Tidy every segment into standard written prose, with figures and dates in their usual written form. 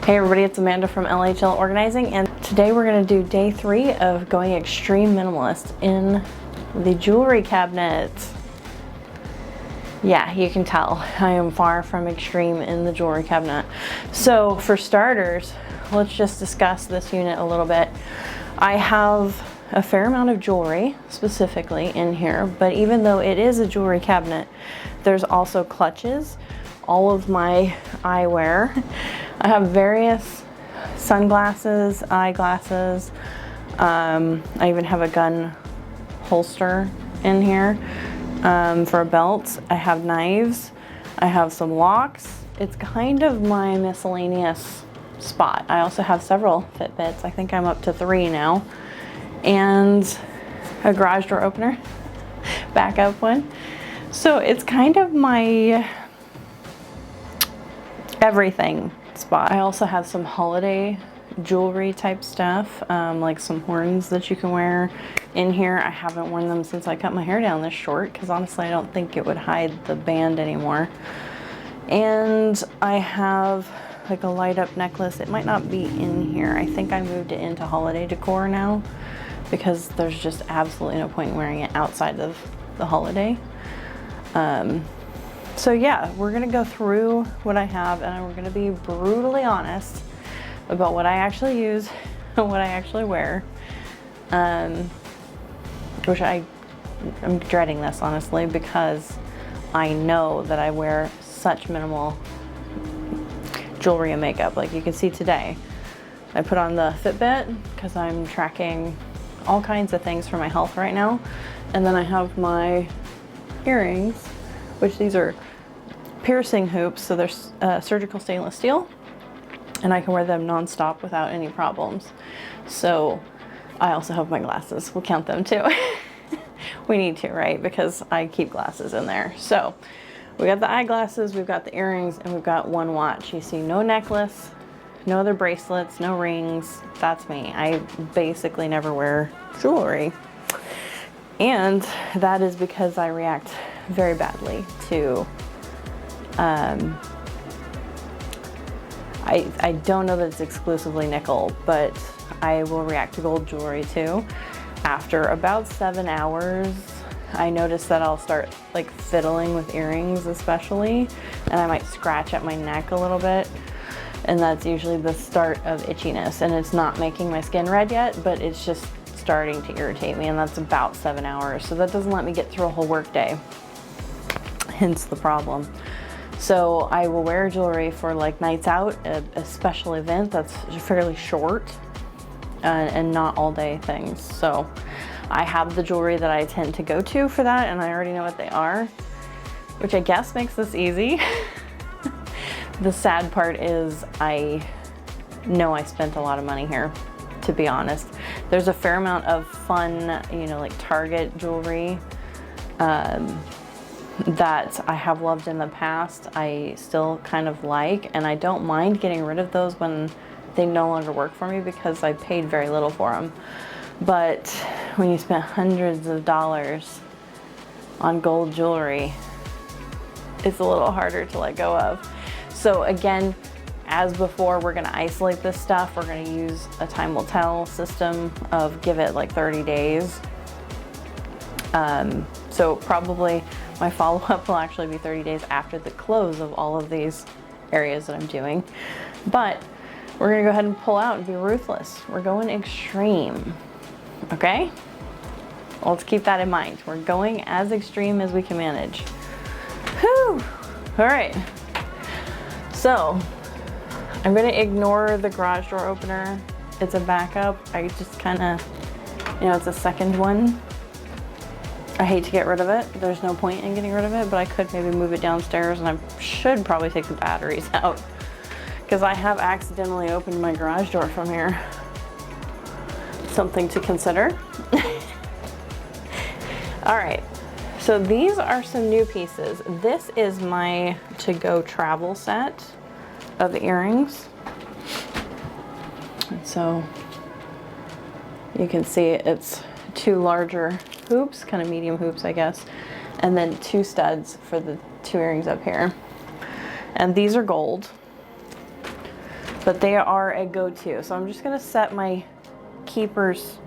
Hey everybody, it's Amanda from LHL Organizing, and today we're going to do day 3 of going extreme minimalist in the jewelry cabinet. Yeah, you can tell I am far from extreme in the jewelry cabinet. So for starters, let's just discuss this unit a little bit. I have a fair amount of jewelry specifically in here, but even though it is a jewelry cabinet, there's also clutches, all of my eyewear. I have various sunglasses, eyeglasses. I even have a gun holster in here for belts. I have knives. I have some locks. It's kind of my miscellaneous spot. I also have several Fitbits. I think I'm up to 3 now. And a garage door opener, backup one. So it's kind of my everything spot. I also have some holiday jewelry type stuff, like some horns that you can wear in here. I haven't worn them since I cut my hair down this short because honestly I don't think it would hide the band anymore. And I have like a light up necklace. It might not be in here. I think I moved it into holiday decor now because there's just absolutely no point in wearing it outside of the holiday. So yeah, we're gonna go through what I have and we're gonna be brutally honest about what I actually use and what I actually wear. Which I'm dreading this honestly because I know that I wear such minimal jewelry and makeup. Like you can see today, I put on the Fitbit because I'm tracking all kinds of things for my health right now. And then I have my earrings, which these are piercing hoops, so they're surgical stainless steel, and I can wear them non-stop without any problems. So I also have my glasses. We'll count them too. We need to, right? Because I keep glasses in there. So we got the eyeglasses, we've got the earrings, and we've got one watch. You see no necklace, no other bracelets, no rings. That's me. I basically never wear jewelry. And that is because I react very badly to I don't know that it's exclusively nickel, but I will react to gold jewelry too. After about 7 hours, I notice that I'll start like fiddling with earrings especially, and I might scratch at my neck a little bit. And that's usually the start of itchiness, and it's not making my skin red yet, but it's just starting to irritate me, and that's about 7 hours. So that doesn't let me get through a whole work day, hence the problem. So I will wear jewelry for like nights out, a special event that's fairly short, and not all day things. So I have the jewelry that I tend to go to for that, and I already know what they are, which I guess makes this easy. The sad part is I know I spent a lot of money here, to be honest. There's a fair amount of fun, you know, like Target jewelry that I have loved in the past. I still kind of like, and I don't mind getting rid of those when they no longer work for me because I paid very little for them. But when you spend hundreds of dollars on gold jewelry, it's a little harder to let go of. So again, as before, we're gonna isolate this stuff. We're gonna use a time will tell system of give it like 30 days. So probably my follow-up will actually be 30 days after the close of all of these areas that I'm doing. But we're gonna go ahead and pull out and be ruthless. We're going extreme, okay? Well, let's keep that in mind. We're going as extreme as we can manage. Whew, all right. So I'm gonna ignore the garage door opener. It's a backup. I just kinda, you know, it's a second one. I hate to get rid of it. There's no point in getting rid of it, but I could maybe move it downstairs, and I should probably take the batteries out because I have accidentally opened my garage door from here. Something to consider. All right, so these are some new pieces. This is my to-go travel set of earrings. And so you can see it's 2 larger hoops, kind of medium hoops, I guess, and then 2 studs for the 2 earrings up here. And these are gold. but they are a go-to. So I'm just gonna set my keepers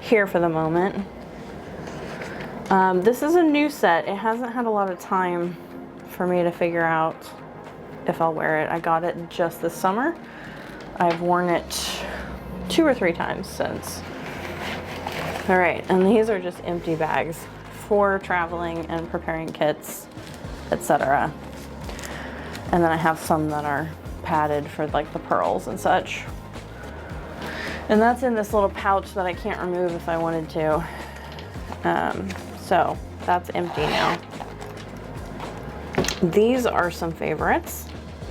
here for the moment. This is a new set. It hasn't had a lot of time for me to figure out if I'll wear it. I got it just this summer. I've worn it 2 or 3 times since. All right, and these are just empty bags for traveling and preparing kits, etc. And then I have some that are padded for like the pearls and such. And that's in this little pouch that I can't remove if I wanted to. So that's empty now. These are some favorites.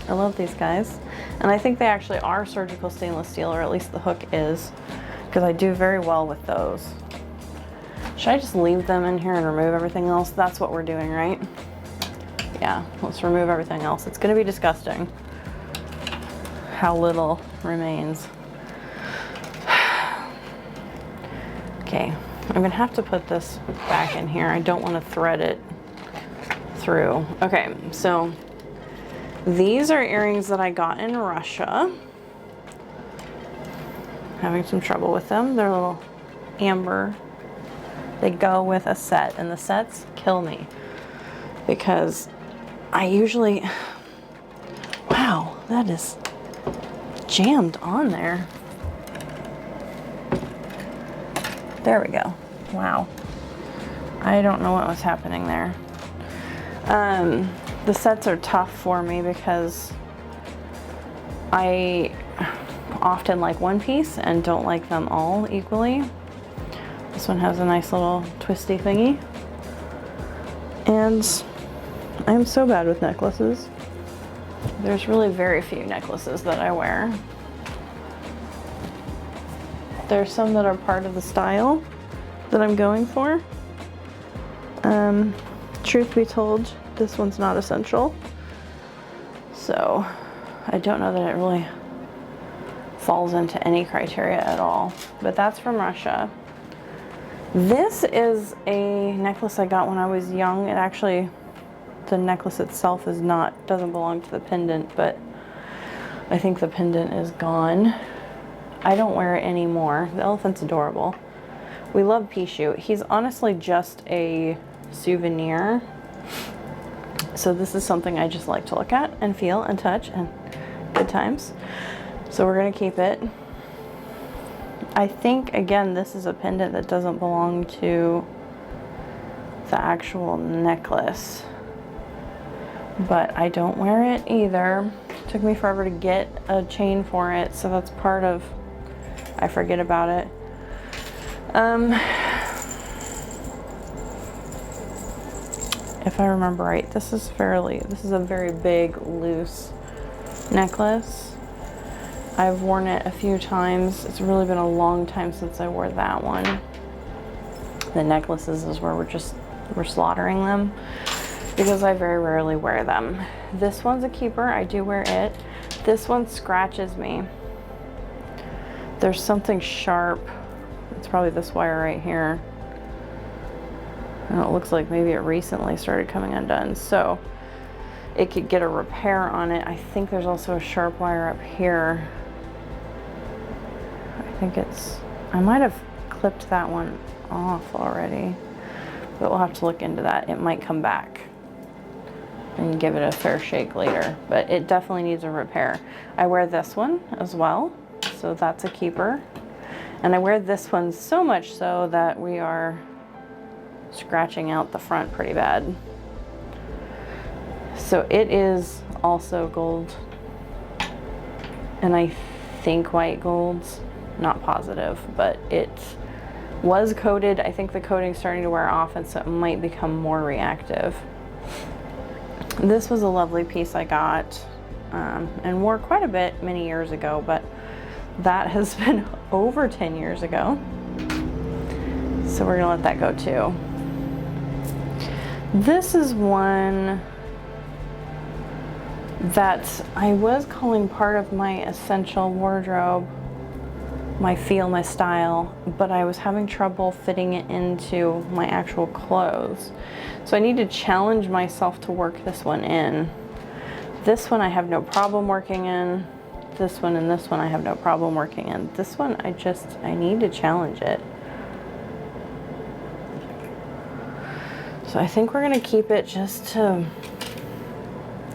I love these guys. And I think they actually are surgical stainless steel, or at least the hook is, because I do very well with those. Should I just leave them in here and remove everything else? That's what we're doing, right? Yeah, let's remove everything else. It's gonna be disgusting how little remains. Okay, I'm gonna have to put this back in here. I don't wanna thread it through. Okay, so these are earrings that I got in Russia. Having some trouble with them. They're a little amber. They go with a set, and the sets kill me because I usually, wow, that is jammed on there. There we go. Wow. I don't know what was happening there. The sets are tough for me because I often like one piece and don't like them all equally. This one has a nice little twisty thingy. And I'm so bad with necklaces. There's really very few necklaces that I wear. There's some that are part of the style that I'm going for. Truth be told, this one's not essential. So I don't know that it really falls into any criteria at all, but that's from Russia. This is a necklace I got when I was young. It actually, the necklace itself doesn't belong to the pendant, but I think the pendant is gone. I don't wear it anymore. The elephant's adorable. We love Pishu. He's honestly just a souvenir. So this is something I just like to look at and feel and touch, and good times. So we're gonna keep it. I think, again, this is a pendant that doesn't belong to the actual necklace, but I don't wear it either. It took me forever to get a chain for it, so that's part of, I forget about it. If I remember right, this is a very big, loose necklace. I've worn it a few times. It's really been a long time since I wore that one. The necklaces is where we're slaughtering them because I very rarely wear them. This one's a keeper. I do wear it. This one scratches me. There's something sharp. It's probably this wire right here. And it looks like maybe it recently started coming undone. So it could get a repair on it. I think there's also a sharp wire up here. I might have clipped that one off already, but we'll have to look into that. It might come back and give it a fair shake later, but it definitely needs a repair. I wear this one as well, so that's a keeper. And I wear this one so much so that we are scratching out the front pretty bad. So it is also gold, and I think white gold's not positive, but it was coated. I think the coating's starting to wear off, and so it might become more reactive. This was a lovely piece I got and wore quite a bit many years ago, but that has been over 10 years ago. So we're gonna let that go too. This is one that I was calling part of my essential wardrobe, my feel, my style, but I was having trouble fitting it into my actual clothes. So I need to challenge myself to work this one in. This one I have no problem working in. this one and this one I have no problem working in. This one I need to challenge it. So I think we're gonna keep it just to,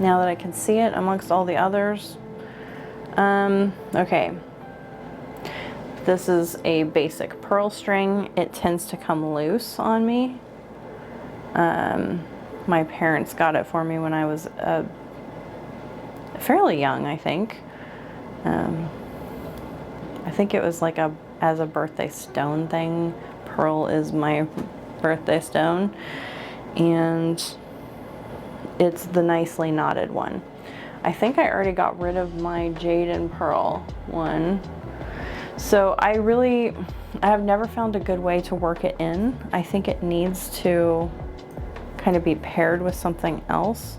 now that I can see it amongst all the others. Okay. This is a basic pearl string. It tends to come loose on me. My parents got it for me when I was fairly young, I think. I think it was like as a birthday stone thing. Pearl is my birthday stone, and it's the nicely knotted one. I think I already got rid of my jade and pearl one. So I have never found a good way to work it in. I think it needs to kind of be paired with something else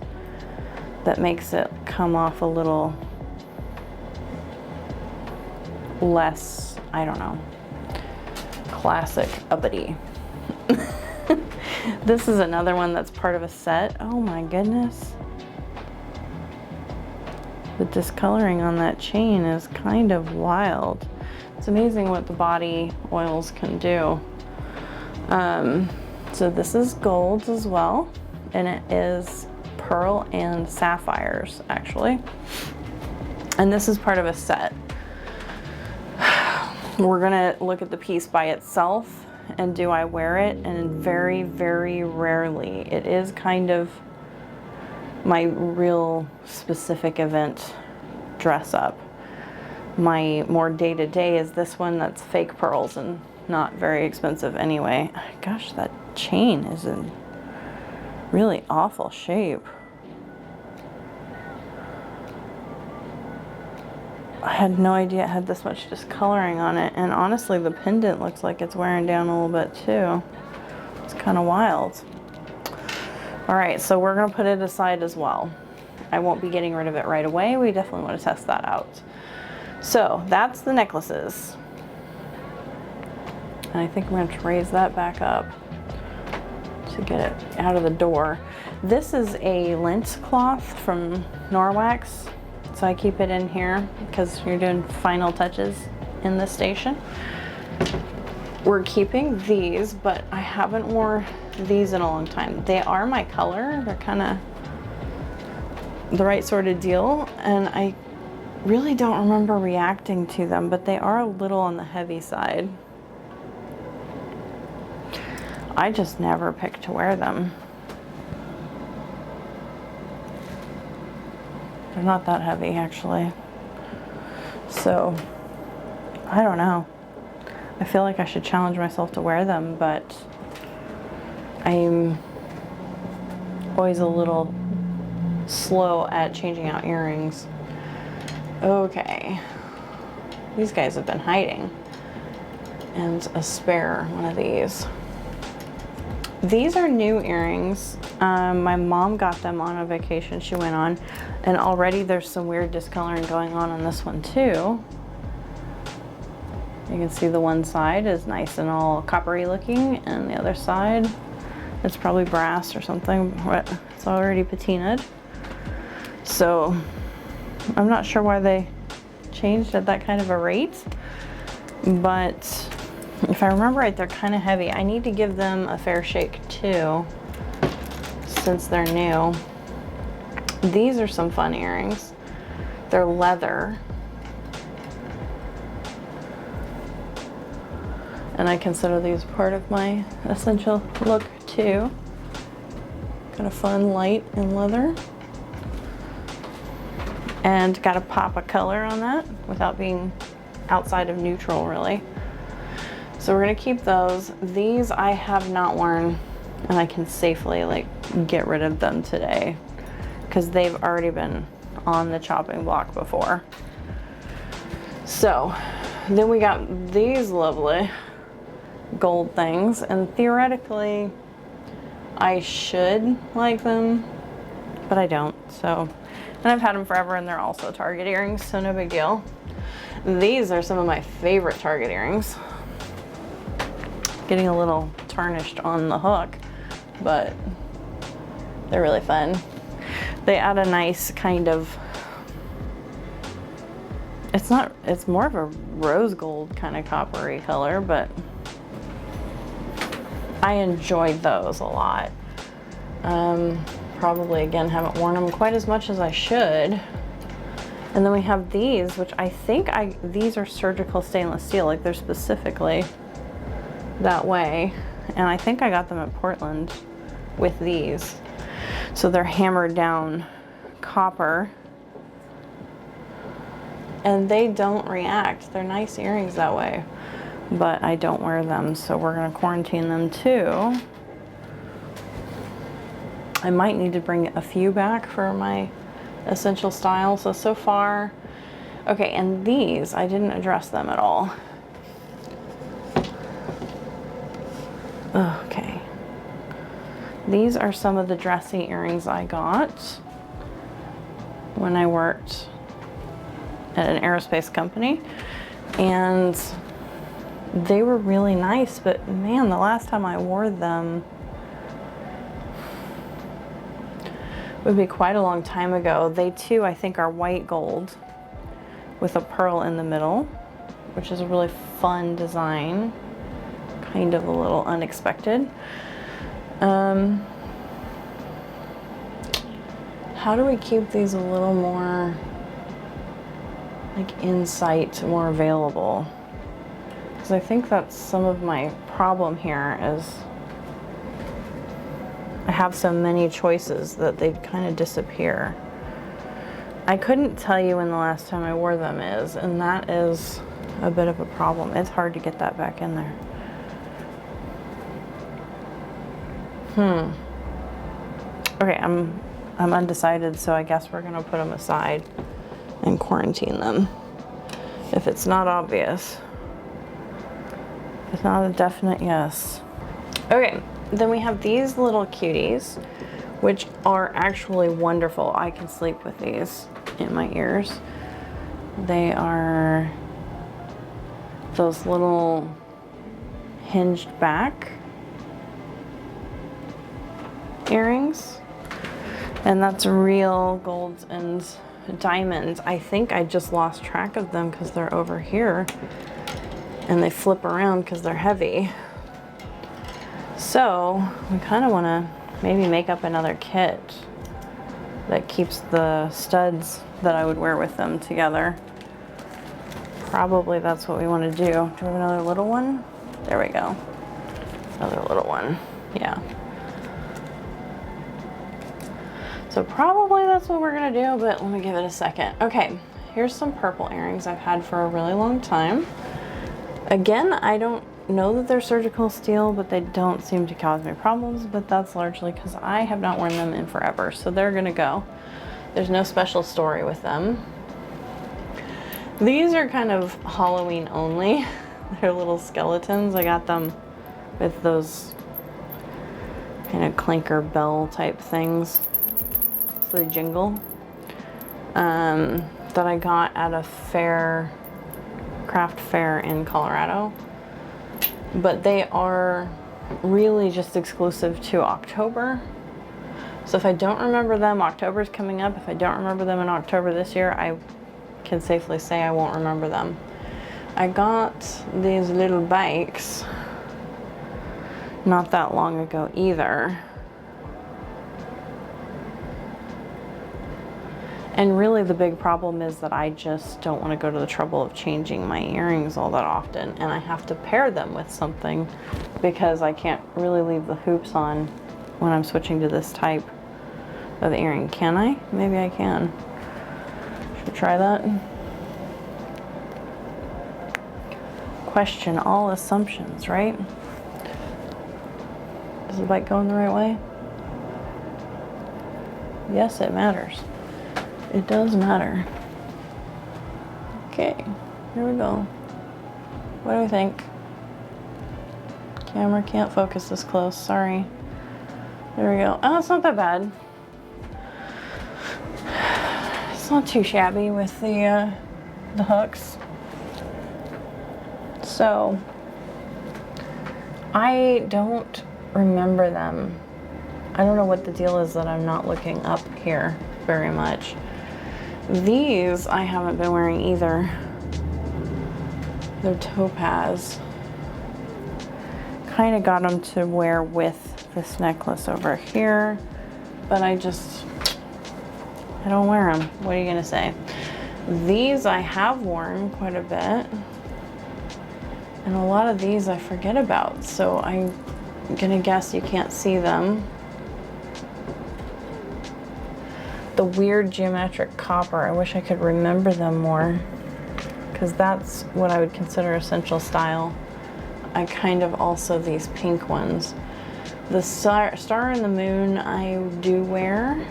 that makes it come off a little less, I don't know, classic uppity. This is another one that's part of a set. Oh my goodness. The discoloring on that chain is kind of wild. It's amazing what the body oils can do. So this is gold as well, and it is pearl and sapphires actually. And this is part of a set. We're gonna look at the piece by itself and do I wear it, and very, very rarely. It is kind of my real specific event dress up. My more day-to-day is this one that's fake pearls and not very expensive anyway. Gosh, that chain is in really awful shape. I had no idea it had this much discoloring on it, and honestly the pendant looks like it's wearing down a little bit too. It's kind of wild. All right, so we're gonna put it aside as well. I won't be getting rid of it right away. We definitely want to test that out. So that's the necklaces. And I think I'm going to raise that back up to get it out of the door. This is a lint cloth from Norwax. So I keep it in here because you're doing final touches in this station. We're keeping these, but I haven't worn these in a long time. They are my color. They're kind of the right sort of deal. And I really don't remember reacting to them, but they are a little on the heavy side. I just never pick to wear them. They're not that heavy actually. So, I don't know. I feel like I should challenge myself to wear them, but I'm always a little slow at changing out earrings. Okay. These guys have been hiding. And a spare one of these. These are new earrings. My mom got them on a vacation she went on, and already there's some weird discoloring going on this one too. You can see the one side is nice and all coppery looking, and the other side, it's probably brass or something, but it's already patinaed. So I'm not sure why they changed at that kind of a rate, but if I remember right, they're kind of heavy. I need to give them a fair shake too, since they're new. These are some fun earrings. They're leather. And I consider these part of my essential look too. Kind of fun, light, and leather. And got to pop a color on that without being outside of neutral really. So we're gonna keep those. These I have not worn, and I can safely like get rid of them today because they've already been on the chopping block before. So then we got these lovely gold things, and theoretically I should like them, but I don't. So, and I've had them forever, and they're also Target earrings, so no big deal. These are some of my favorite Target earrings. Getting a little tarnished on the hook, but they're really fun. They add a nice kind of it's more of a rose gold kind of coppery color, but I enjoyed those a lot. Probably, again, haven't worn them quite as much as I should. And then we have these, which I think these are surgical stainless steel, like they're specifically that way. And I think I got them at Portland with these. So they're hammered down copper. And they don't react. They're nice earrings that way, but I don't wear them, so we're gonna quarantine them too. I might need to bring a few back for my essential style. So far, okay, and these, I didn't address them at all. Okay. These are some of the dressy earrings I got when I worked at an aerospace company, and they were really nice, but man, the last time I wore them would be quite a long time ago. They too, I think, are white gold with a pearl in the middle, which is a really fun design, kind of a little unexpected. How do we keep these a little more like in sight, more available? Because I think that's some of my problem here is I have so many choices that they kind of disappear. I couldn't tell you when the last time I wore them is, and that is a bit of a problem. It's hard to get that back in there. Okay, I'm undecided, so I guess we're gonna put them aside and quarantine them if it's not obvious. It's not a definite yes. Okay, then we have these little cuties, which are actually wonderful. I can sleep with these in my ears. They are those little hinged back earrings, and that's real gold and diamonds. I think I just lost track of them because they're over here and they flip around because they're heavy. So we kind of want to maybe make up another kit that keeps the studs that I would wear with them together. Probably that's what we want to do. Do we have another little one? There we go. Another little one. Yeah. So probably that's what we're gonna do, but let me give it a second. Okay, here's some purple earrings I've had for a really long time. Again, I don't know that they're surgical steel, but they don't seem to cause me problems, but that's largely because I have not worn them in forever, so they're gonna go. There's no special story with them. These are kind of Halloween only. They're little skeletons. I got them with those kind of clinker bell type things, so they jingle, that I got at a fair, craft fair in Colorado. But they are really just exclusive to October. So if I don't remember them, October's coming up. If I don't remember them in October this year, I can safely say I won't remember them. I got these little bikes not that long ago either. And really the big problem is that I just don't want to go to the trouble of changing my earrings all that often, and I have to pair them with something because I can't really leave the hoops on when I'm switching to this type of earring. Can I? Maybe I can. Should we try that? Question all assumptions, right? Is the bike going the right way? Yes, it matters. It does matter. Okay, here we go. What do we think? Camera can't focus this close, sorry. There we go. Oh, it's not that bad. It's not too shabby with the hooks. So, I don't remember them. I don't know what the deal is that I'm not looking up here very much. These I haven't been wearing either. They're topaz. Kind of got them to wear with this necklace over here, but I don't wear them. What are you gonna say? These I have worn quite a bit, and a lot of these I forget about, so I'm gonna guess you can't see them. The weird geometric copper, I wish I could remember them more, because that's what I would consider essential style. I kind of also these pink ones. The star and the moon I do wear,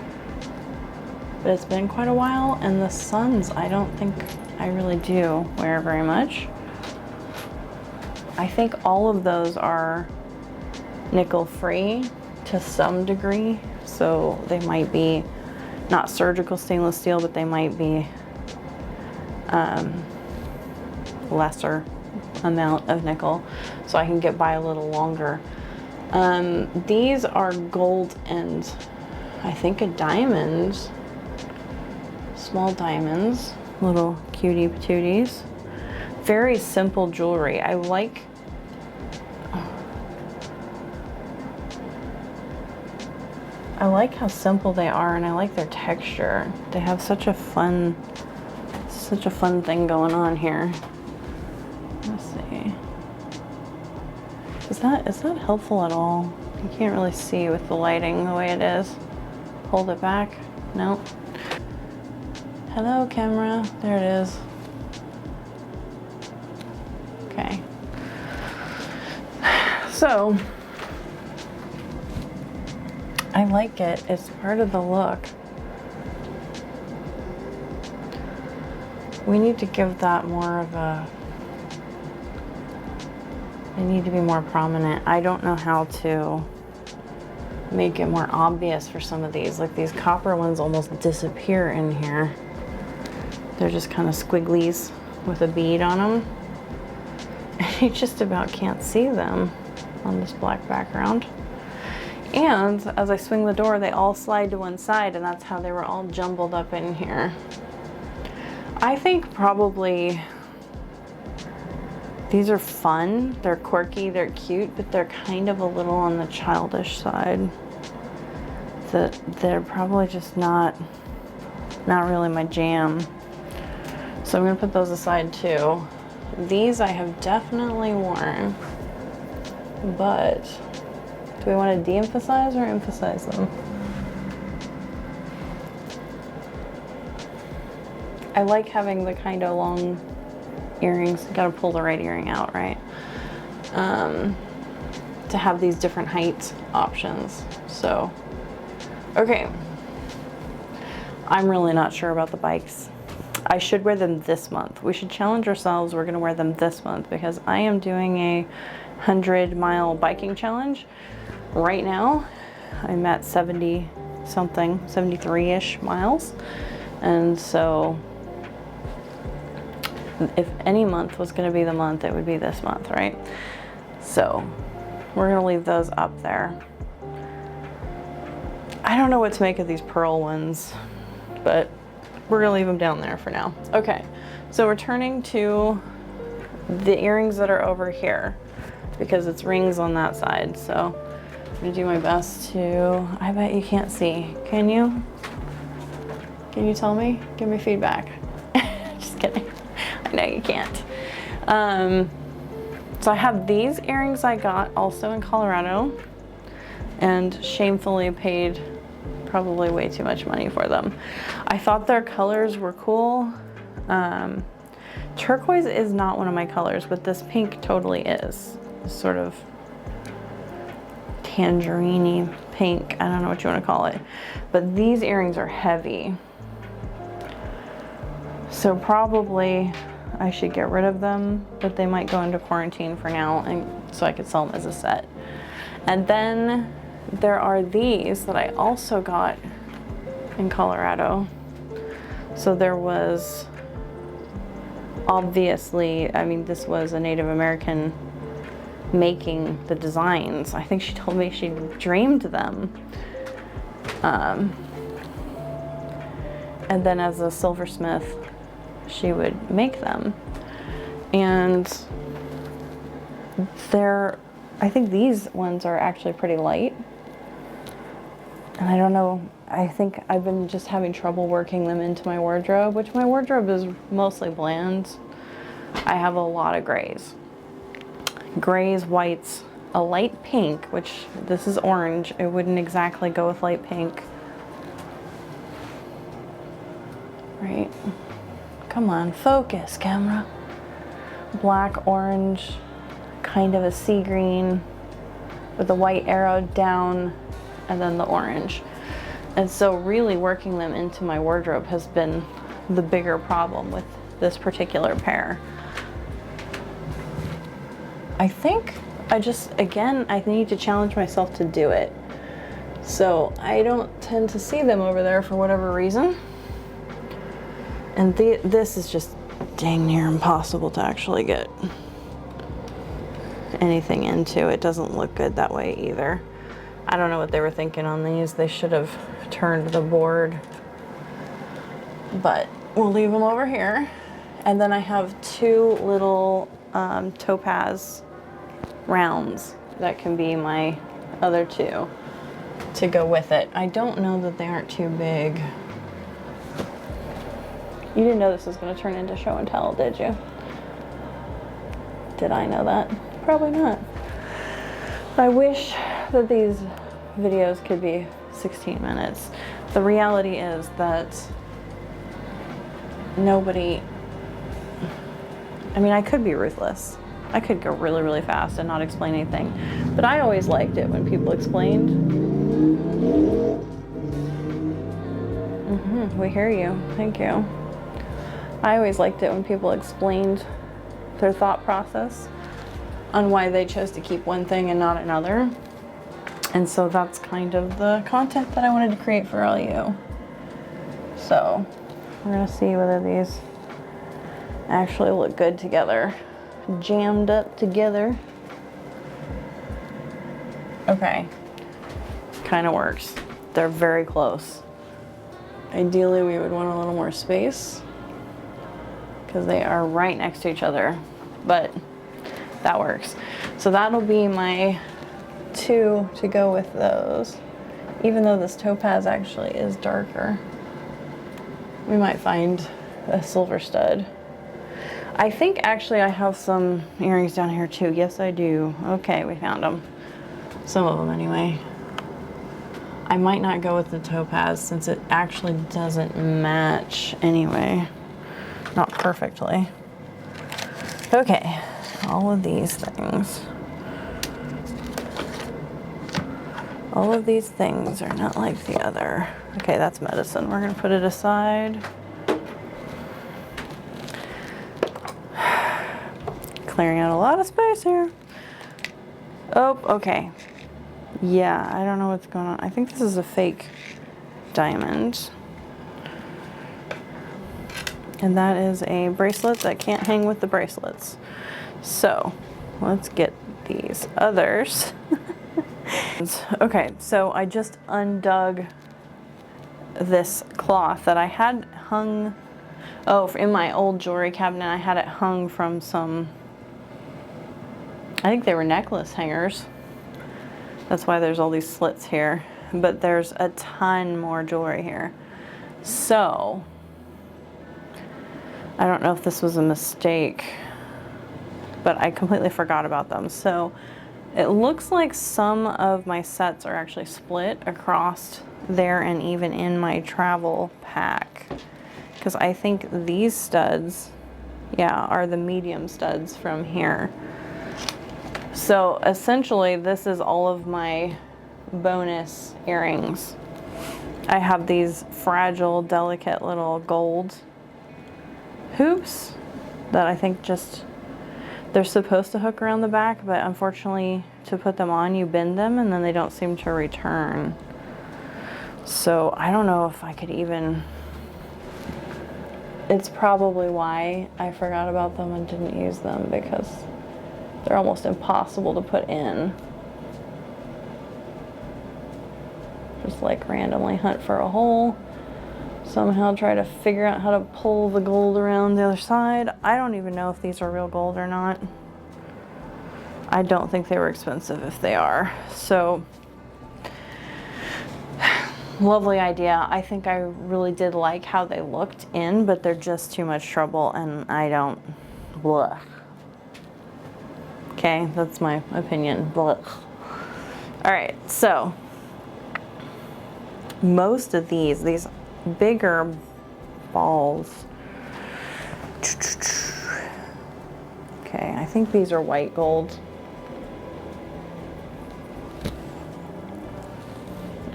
but it's been quite a while, and the suns I don't think I really do wear very much. I think all of those are nickel free to some degree, so they might be not surgical stainless steel, but they might be lesser amount of nickel, so I can get by a little longer. These are gold and I think a diamond, small diamonds, little cutie patooties. Very simple jewelry. I like how simple they are, and I like their texture. They have such a fun thing going on here. Let's see. Is that helpful at all? You can't really see with the lighting the way it is. Hold it back. Nope. Hello, camera. There it is. Okay. So, I like it. It's part of the look. We need to give that more of a... They need to be more prominent. I don't know how to make it more obvious for some of these. Like these copper ones almost disappear in here. They're just kind of squigglies with a bead on them. And you just about can't see them on this black background. And as I swing the door, they all slide to one side, and that's how they were all jumbled up in here. I think probably these are fun, they're quirky, they're cute, but they're kind of a little on the childish side. They're probably just not really my jam. So I'm gonna put those aside too. These I have definitely worn, but do we want to de-emphasize or emphasize them? I like having the kind of long earrings. Gotta pull the right earring out, right? To have these different height options. So, okay. I'm really not sure about the bikes. I should wear them this month. We should challenge ourselves. We're gonna wear them this month because I am doing a 100-mile biking challenge right now. I'm at 70 something, 73-ish miles. And so if any month was gonna be the month, it would be this month, right? So we're gonna leave those up there. I don't know what to make of these pearl ones, but we're gonna leave them down there for now. Okay, so returning to the earrings that are over here, because it's rings on that side. So I'm gonna do my best to, I bet you can't see. Can you? Can you tell me? Give me feedback. Just kidding. I know you can't. So I have these earrings I got also in Colorado and shamefully paid probably way too much money for them. I thought their colors were cool. Turquoise is not one of my colors, but this pink totally is. Sort of tangerine-y pink. I don't know what you want to call it. But these earrings are heavy. So probably I should get rid of them, but they might go into quarantine for now, and so I could sell them as a set. And then there are these that I also got in Colorado. So there was obviously, I mean, this was a Native American making the designs. I think she told me she dreamed them. And then as a silversmith, she would make them. And I think these ones are actually pretty light. And I don't know, I think I've been just having trouble working them into my wardrobe, which my wardrobe is mostly bland. I have a lot of grays. Grays, whites, a light pink, which this is orange. It wouldn't exactly go with light pink. Right? Come on, focus, camera. Black, orange, kind of a sea green with a white arrow down, and then the orange. And so really working them into my wardrobe has been the bigger problem with this particular pair. I think I need to challenge myself to do it. So I don't tend to see them over there for whatever reason. And this is just dang near impossible to actually get anything into. It doesn't look good that way either. I don't know what they were thinking on these. They should have turned the board, but we'll leave them over here. And then I have two little topaz rounds that can be my other two to go with it. I don't know that they aren't too big. You didn't know this was going to turn into show and tell, did you? Did I know that? Probably not. I wish that these videos could be 16 minutes. The reality is that I could be ruthless. I could go really, really fast and not explain anything. But I always liked it when people explained. We hear you. Thank you. I always liked it when people explained their thought process on why they chose to keep one thing and not another. And so that's kind of the content that I wanted to create for all you. So we're gonna see whether these actually look good together, jammed up together. Okay, kind of works. They're very close. Ideally, we would want a little more space because they are right next to each other, but that works. So that'll be my two to go with those. Even though this topaz actually is darker, we might find a silver stud. I think actually I have some earrings down here too. Yes, I do. Okay, we found them. Some of them anyway. I might not go with the topaz since it actually doesn't match anyway. Not perfectly. Okay, all of these things. All of these things are not like the other. Okay, that's medicine. We're gonna put it aside. Clearing out a lot of space here. Oh, okay. Yeah, I don't know what's going on. I think this is a fake diamond. And that is a bracelet that can't hang with the bracelets. So, let's get these others. Okay, so I just undug this cloth that I had hung, in my old jewelry cabinet. I had it hung from some, I think they were necklace hangers. That's why there's all these slits here. But there's a ton more jewelry here. So, I don't know if this was a mistake, but I completely forgot about them. So, it looks like some of my sets are actually split across there and even in my travel pack. Because I think these studs, are the medium studs from here. So essentially this is all of my bonus earrings. I have these fragile, delicate little gold hoops that I think they're supposed to hook around the back, but unfortunately to put them on you bend them and then they don't seem to return. So I don't know if I could even, it's probably why I forgot about them and didn't use them, because they're almost impossible to put in. Just like randomly hunt for a hole. somehow try to figure out how to pull the gold around the other side. I don't even know if these are real gold or not. I don't think they were expensive if they are. So, lovely idea. I think I really did like how they looked in, but they're just too much trouble and I don't, blah. Okay, that's my opinion, blah. All right, so most of these bigger balls. Okay, I think these are white gold.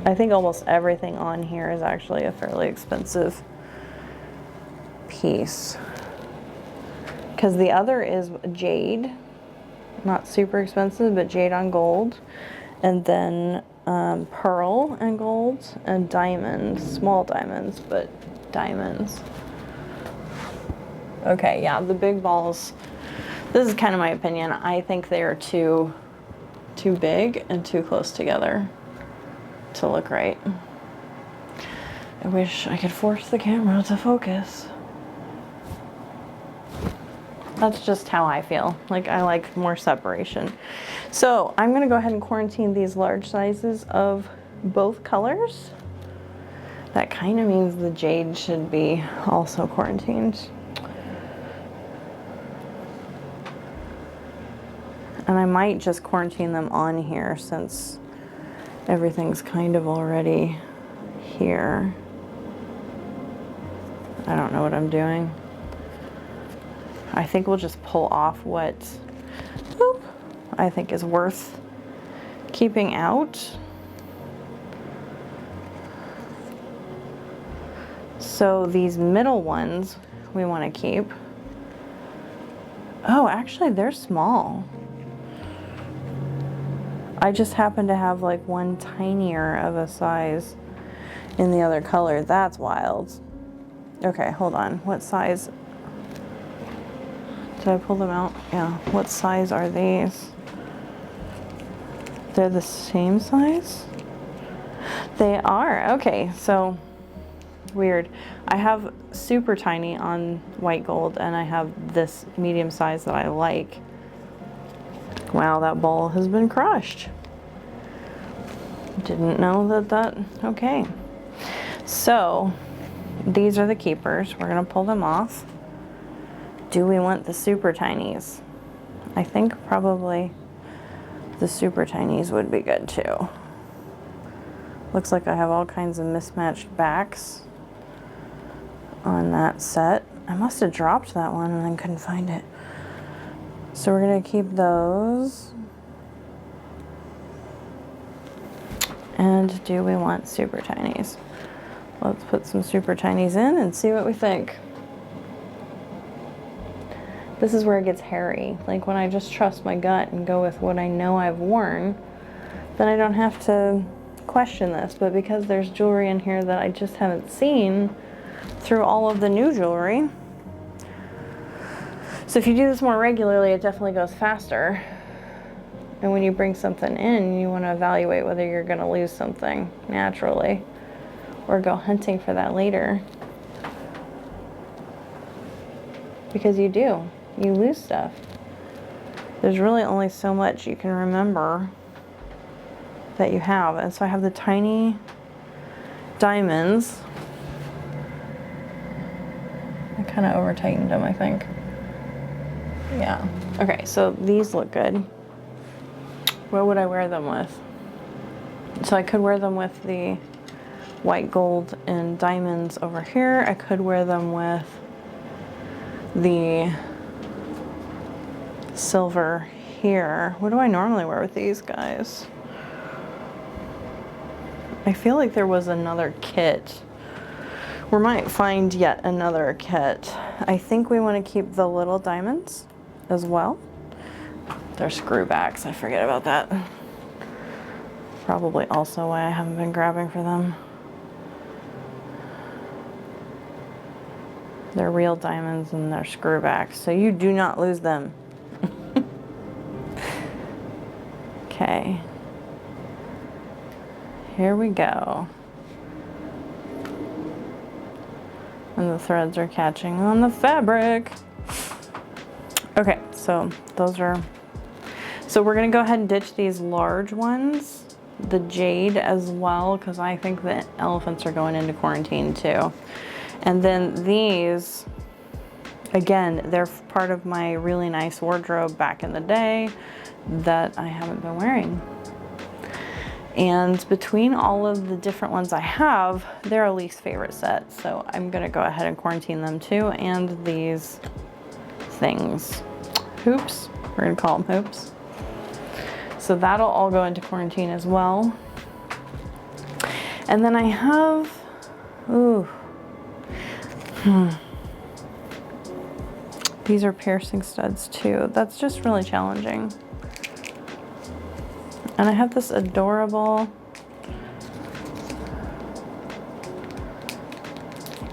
I think almost everything on here is actually a fairly expensive piece. Because the other is jade, not super expensive, but jade on gold. And then pearl and gold and diamonds, small diamonds, but diamonds. Okay, yeah, the big balls, this is kind of my opinion. I think they are too big and too close together to look right. I wish I could force the camera to focus. That's just how I feel. Like, I like more separation. So I'm gonna go ahead and quarantine these large sizes of both colors. That kind of means the jade should be also quarantined. And I might just quarantine them on here since everything's kind of already here. I don't know what I'm doing. I think we'll just pull off what I think is worth keeping out. So these middle ones we want to keep. Oh, actually they're small. I just happen to have like one tinier of a size in the other color. That's wild. Okay, hold on. What size? Did I pull them out? Yeah. What size are these? They're the same size? They are. Okay, so weird. I have super tiny on white gold and I have this medium size that I like. Wow, that ball has been crushed. Didn't know that, okay. So, these are the keepers. We're gonna pull them off. Do we want the super tinies? I think probably the super tinies would be good too. Looks like I have all kinds of mismatched backs on that set. I must have dropped that one and then couldn't find it. So we're gonna keep those. And do we want super tinies? Let's put some super tinies in and see what we think. This is where it gets hairy. Like when I just trust my gut and go with what I know I've worn, then I don't have to question this. But because there's jewelry in here that I just haven't seen through all of the new jewelry, so if you do this more regularly, it definitely goes faster. And when you bring something in, you want to evaluate whether you're going to lose something naturally or go hunting for that later. Because you do. You lose stuff. There's really only so much you can remember that you have. And so I have the tiny diamonds. I kind of over-tightened them, I think. Yeah. Okay, so these look good. What would I wear them with? So I could wear them with the white gold and diamonds over here. I could wear them with the silver here. What do I normally wear with these guys? I feel like there was another kit. We might find yet another kit. I think we want to keep the little diamonds as well. They're screwbacks, I forget about that. Probably also why I haven't been grabbing for them. They're real diamonds and they're screwbacks, so you do not lose them. Okay. Here we go. And the threads are catching on the fabric. Okay, so those are, so we're gonna go ahead and ditch these large ones, the jade as well, because I think the elephants are going into quarantine too. And then these, again, they're part of my really nice wardrobe back in the day that I haven't been wearing. And between all of the different ones I have, they're a least favorite set. So I'm gonna go ahead and quarantine them too. And these things, hoops, we're gonna call them hoops. So that'll all go into quarantine as well. And then I have, these are piercing studs too. That's just really challenging. And I have this adorable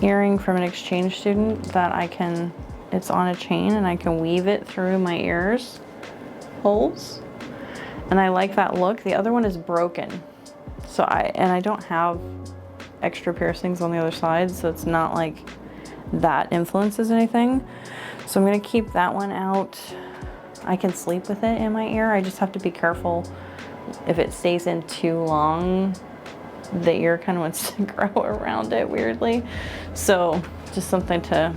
earring from an exchange student that I can, it's on a chain and I can weave it through my ears holes. And I like that look. The other one is broken. So I don't have extra piercings on the other side, so it's not like that influences anything. So I'm gonna keep that one out. I can sleep with it in my ear. I just have to be careful. If it stays in too long, the ear kind of wants to grow around it weirdly. So just something to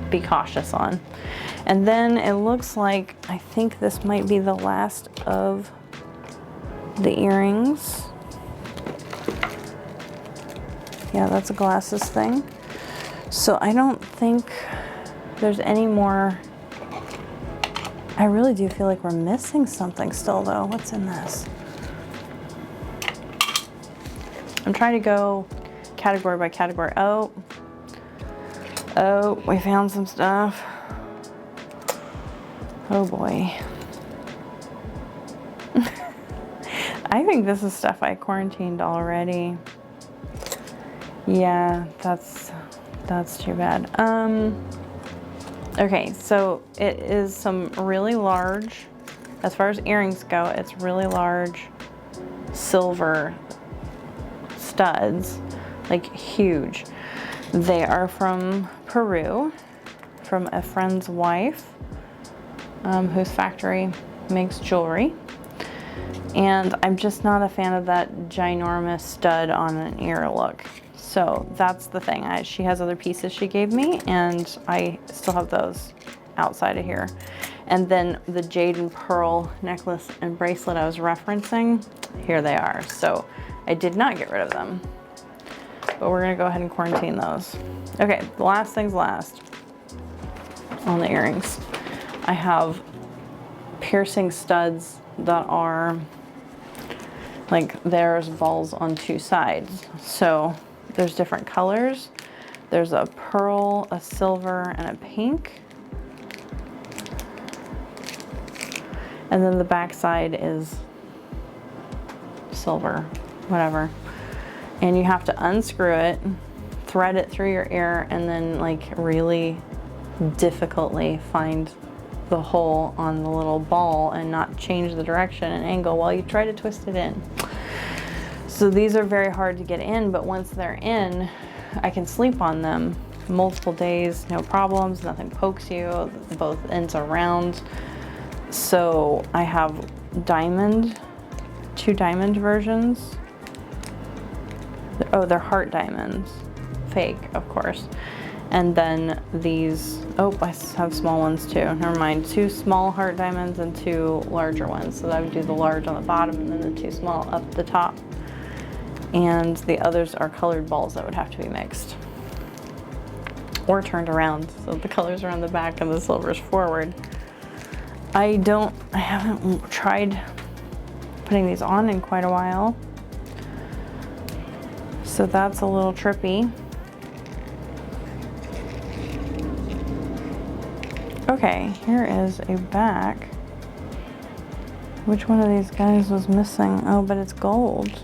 be cautious on. And then it looks like, I think this might be the last of the earrings. Yeah, that's a glasses thing. So I don't think there's any more. I really do feel like we're missing something still though. What's in this? I'm trying to go category by category. Oh, we found some stuff. Oh boy. I think this is stuff I quarantined already. Yeah, that's too bad. Okay, so it is some really large, as far as earrings go, it's really large silver studs, like huge. They are from Peru, from a friend's wife, whose factory makes jewelry. And I'm just not a fan of that ginormous stud on an ear look. So that's the thing. She has other pieces she gave me, and I still have those outside of here. And then the jade and pearl necklace and bracelet I was referencing, here they are. So I did not get rid of them, but we're gonna go ahead and quarantine those. Okay, the last thing's last on the earrings. I have piercing studs that are like, there's balls on two sides. So there's different colors. There's a pearl, a silver, and a pink. And then the back side is silver, whatever. And you have to unscrew it, thread it through your ear, and then like really difficultly find the hole on the little ball and not change the direction and angle while you try to twist it in. So these are very hard to get in, but once they're in, I can sleep on them multiple days, no problems, nothing pokes you, both ends are round. So I have two diamond versions. Oh, they're heart diamonds, fake, of course. And then these, oh, I have small ones too, never mind. 2 small heart diamonds and 2 larger ones. So I would do the large on the bottom and then the 2 small up the top. And the others are colored balls that would have to be mixed or turned around. So the colors are on the back and the silver's forward. I haven't tried putting these on in quite a while. So that's a little trippy. Okay, here is a back. Which one of these guys was missing? Oh, but it's gold.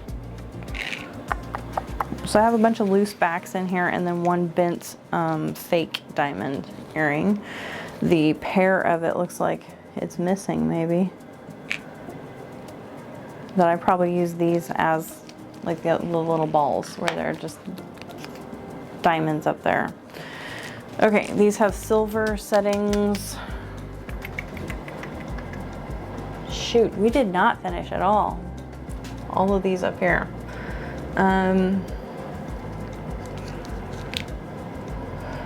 So I have a bunch of loose backs in here and then one bent fake diamond earring. The pair of it looks like it's missing maybe. That I probably use these as like the little balls where they're just diamonds up there. Okay, these have silver settings. Shoot, we did not finish at all. All of these up here.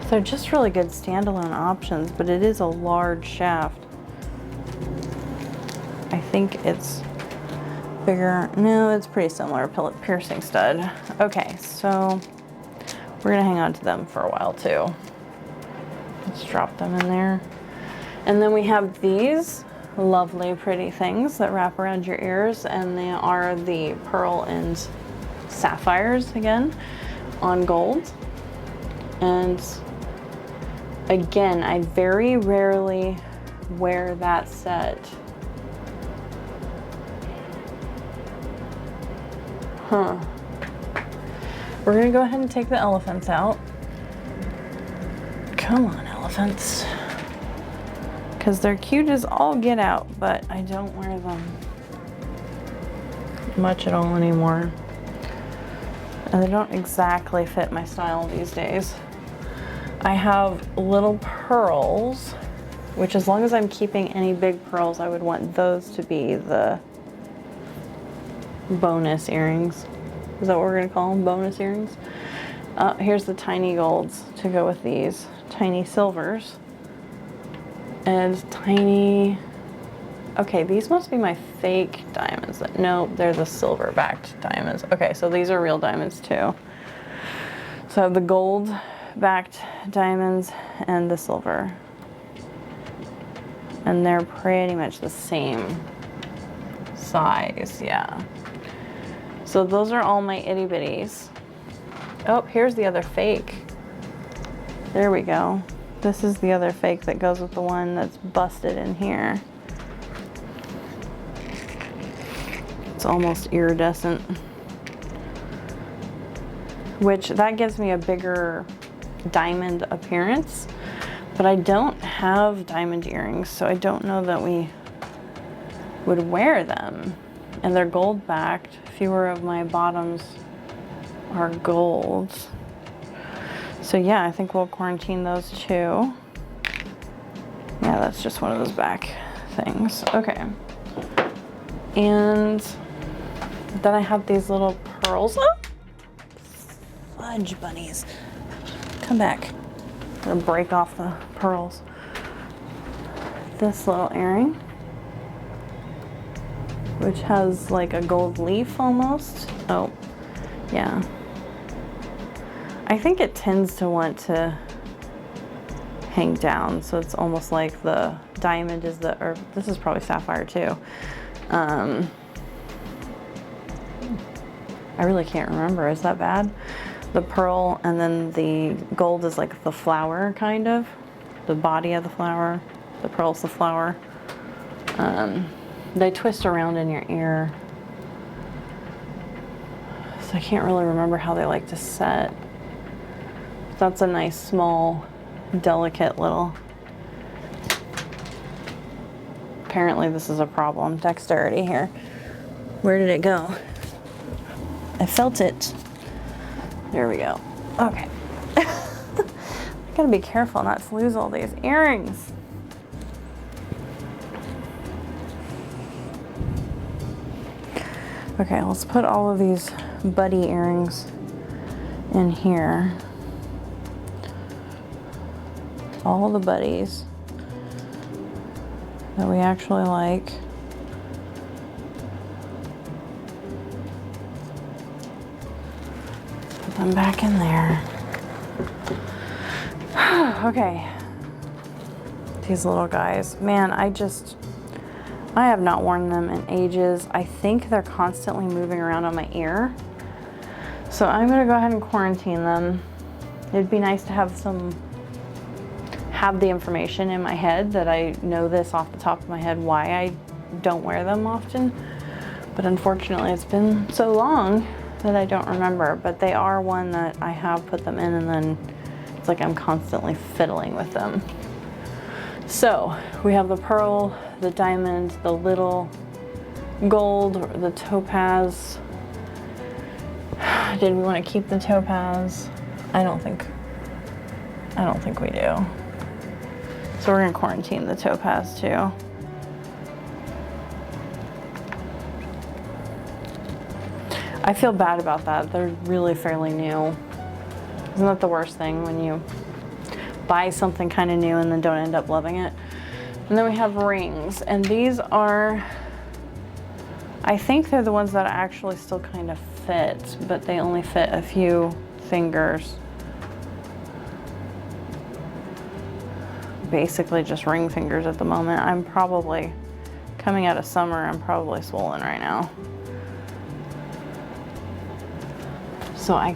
They're just really good standalone options, but it is a large shaft. I think it's bigger. No, it's pretty similar. Piercing stud. Okay, so we're gonna hang on to them for a while too. Let's drop them in there. And then we have these lovely pretty things that wrap around your ears, and they are the pearl and sapphires again on gold. And again, I very rarely wear that set. We're gonna go ahead and take the elephants out. Come on, elephants. Because they're cute as all get out, but I don't wear them much at all anymore. And they don't exactly fit my style these days. I have little pearls, which as long as I'm keeping any big pearls, I would want those to be the bonus earrings. Is that what we're gonna call them? Bonus earrings? Here's the tiny golds to go with these. Tiny silvers. And tiny, okay, these must be my fake diamonds. No, they're the silver backed diamonds. Okay, so these are real diamonds too. So I have the gold backed diamonds and the silver. And they're pretty much the same size, yeah. So those are all my itty bitties. Oh, here's the other fake. There we go. This is the other fake that goes with the one that's busted in here. It's almost iridescent. Which, that gives me a bigger diamond appearance. But I don't have diamond earrings, so I don't know that we would wear them. And they're gold backed. Fewer of my bottoms are gold. So yeah, I think we'll quarantine those too. Yeah, that's just one of those back things. Okay. And then I have these little pearls. Oh! Fudge bunnies. Come back. I'm gonna break off the pearls. This little earring, which has like a gold leaf almost. Oh, yeah. I think it tends to want to hang down, so it's almost like the diamond is the, or this is probably sapphire too. I really can't remember, is that bad? The pearl and then the gold is like the flower, kind of. The body of the flower. The pearl's the flower. They twist around in your ear. So I can't really remember how they like to set. That's a nice, small, delicate little... Apparently this is a problem. Dexterity here. Where did it go? I felt it. There we go. Okay. I gotta be careful not to lose all these earrings. Okay, let's put all of these buddy earrings in here. All the buddies that we actually like. Put them back in there. Okay. These little guys. Man, I have not worn them in ages. I think they're constantly moving around on my ear. So I'm gonna go ahead and quarantine them. It'd be nice to have the information in my head that I know this off the top of my head why I don't wear them often. But unfortunately it's been so long that I don't remember. But they are one that I have put them in and then it's like I'm constantly fiddling with them. So we have the pearl, the diamond, the little gold, or the topaz. Did we want to keep the topaz? I don't think we do. So we're gonna quarantine the topaz too. I feel bad about that. They're really fairly new. Isn't that the worst thing when you buy something kind of new and then don't end up loving it? And then we have rings, and these are, I think they're the ones that actually still kind of fit, but they only fit a few fingers. Basically just ring fingers at the moment. I'm probably, coming out of summer, I'm probably swollen right now. So I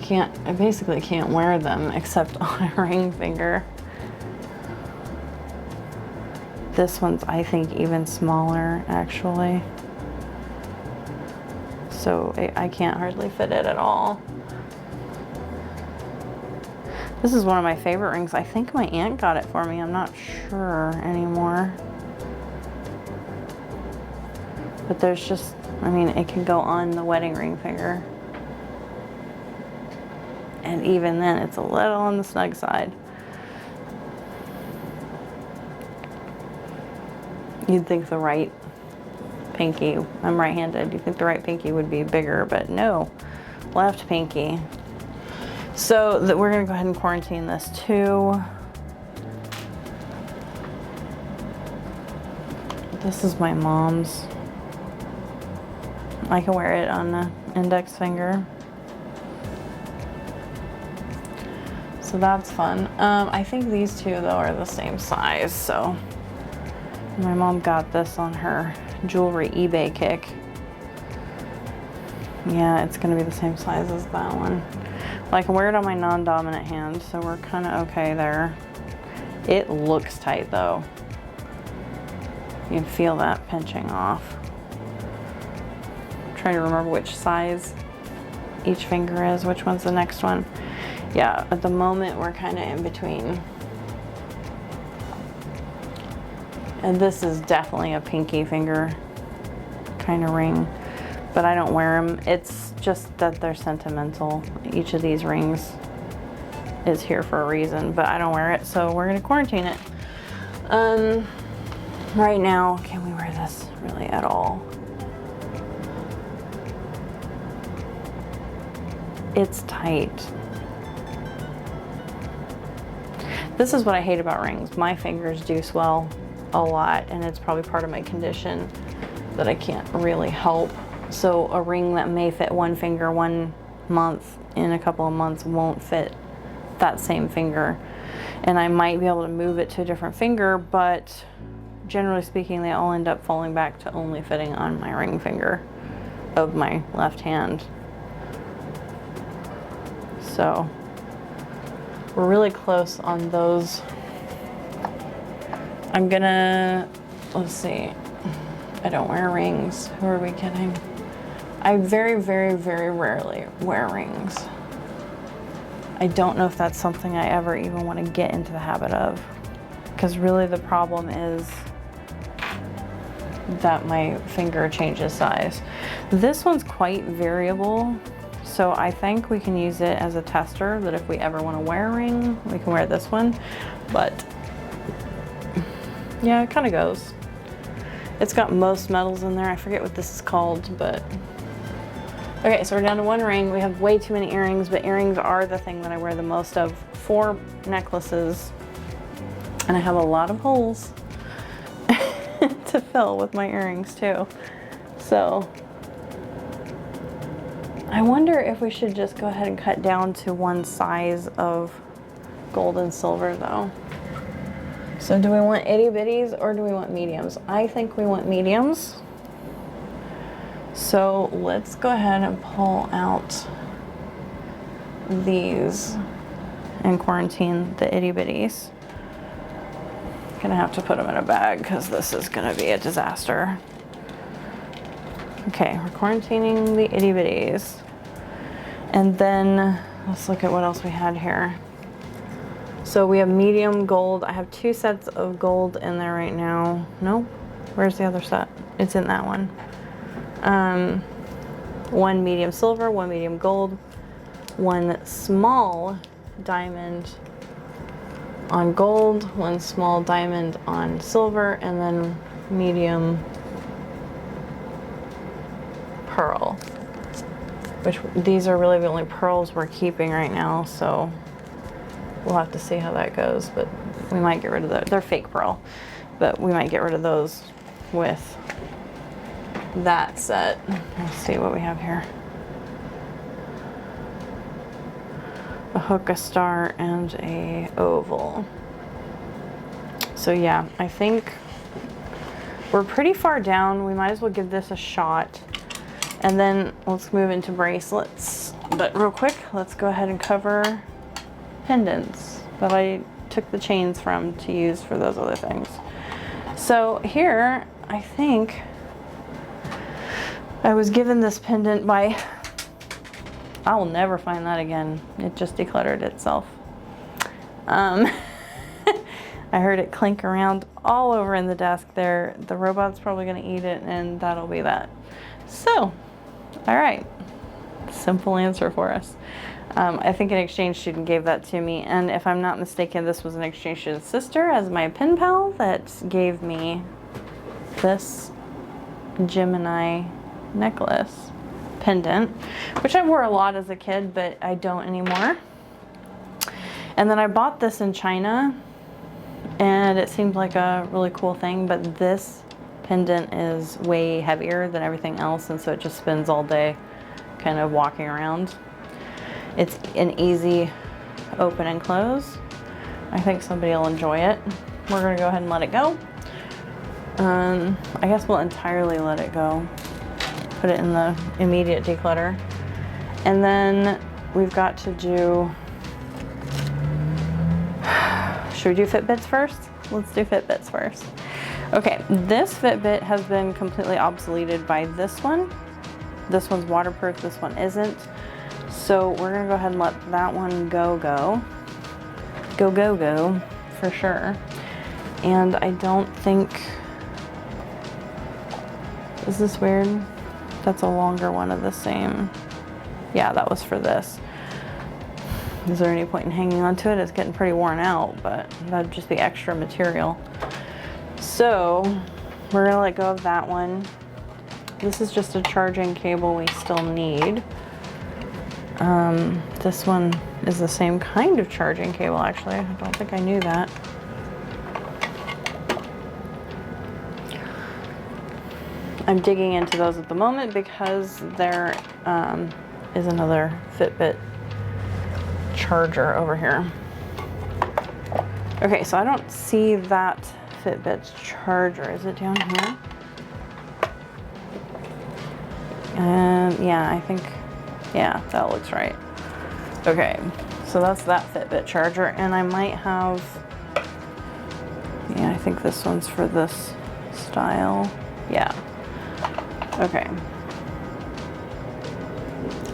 basically can't wear them except on a ring finger. This one's, I think, even smaller, actually. So I can't hardly fit it at all. This is one of my favorite rings. I think my aunt got it for me. I'm not sure anymore. But there's just, I mean, it can go on the wedding ring finger. And even then, it's a little on the snug side. You'd think the right pinky, I'm right-handed, you'd think the right pinky would be bigger, but no, left pinky. So we're gonna go ahead and quarantine this too. This is my mom's. I can wear it on the index finger. So that's fun. I think these two though are the same size, so. My mom got this on her jewelry eBay kick. Yeah, it's gonna be the same size as that one. Well, I can wear it on my non-dominant hand, so we're kind of okay there. It looks tight though. You can feel that pinching off. I'm trying to remember which size each finger is, which one's the next one. Yeah, at the moment we're kind of in between. And this is definitely a pinky finger kind of ring, but I don't wear them. It's just that they're sentimental. Each of these rings is here for a reason, but I don't wear it, so we're gonna quarantine it. Right now, can we wear this really at all? It's tight. This is what I hate about rings. My fingers do swell a lot, and it's probably part of my condition that I can't really help. So a ring that may fit one finger 1 month, in a couple of months won't fit that same finger. And I might be able to move it to a different finger, but generally speaking, they all end up falling back to only fitting on my ring finger of my left hand. So we're really close on those. I'm gonna, let's see, I don't wear rings. Who are we kidding? I very, very, very rarely wear rings. I don't know if that's something I ever even want to get into the habit of, because really the problem is that my finger changes size. This one's quite variable, so I think we can use it as a tester that if we ever want to wear a ring, we can wear this one. But yeah, it kind of goes. It's got most metals in there. I forget what this is called, but. Okay, so we're down to one ring. We have way too many earrings, but earrings are the thing that I wear the most of. 4 necklaces, and I have a lot of holes to fill with my earrings too. So I wonder if we should just go ahead and cut down to one size of gold and silver though. So do we want itty bitties or do we want mediums? I think we want mediums. So let's go ahead and pull out these and quarantine the itty bitties. Gonna have to put them in a bag because this is gonna be a disaster. Okay, we're quarantining the itty bitties. And then let's look at what else we had here. So we have medium gold. I have 2 sets of gold in there right now. Nope. Where's the other set? It's in that one. 1 medium silver, 1 medium gold, 1 small diamond on gold, one small diamond on silver, and then medium pearl. Which these are really the only pearls we're keeping right now, so we'll have to see how that goes. But we might get rid of they're fake pearl, but we might get rid of those with that set. Let's see what we have here. A hook, a star, and a oval. So yeah, I think we're pretty far down. We might as well give this a shot. And then let's move into bracelets. But real quick, let's go ahead and cover pendants that I took the chains from to use for those other things. So here, I think I was given this pendant by, I will never find that again. It just decluttered itself. I heard it clink around all over in the desk there. The robot's probably gonna eat it, and that'll be that. So, all right, simple answer for us. I think an exchange student gave that to me, and if I'm not mistaken, this was an exchange student's sister as my pen pal that gave me this Gemini necklace pendant, which I wore a lot as a kid, but I don't anymore. And then I bought this in China, and it seemed like a really cool thing, but this pendant is way heavier than everything else, and so it just spins all day kind of walking around. It's an easy open and close. I think somebody will enjoy it. We're gonna go ahead and let it go. I guess we'll entirely let it go. Put it in the immediate declutter. And then we've got to do, should we do Fitbits first? Let's do Fitbits first. Okay, this Fitbit has been completely obsoleted by this one. This one's waterproof, this one isn't. So we're gonna go ahead and let that one go for sure. And I don't think, is this weird? That's a longer one of the same. Yeah, that was for this. Is there any point in hanging on to it? It's getting pretty worn out, but that'd just be extra material. So we're gonna let go of that one. This is just a charging cable we still need. This one is the same kind of charging cable, actually. I don't think I knew that. I'm digging into those at the moment because there is another Fitbit charger over here. Okay, so I don't see that Fitbit's charger. Is it down here? Yeah, I think, yeah, that looks right. Okay, so that's that Fitbit charger, and I might have, yeah, I think this one's for this style. Yeah. Okay.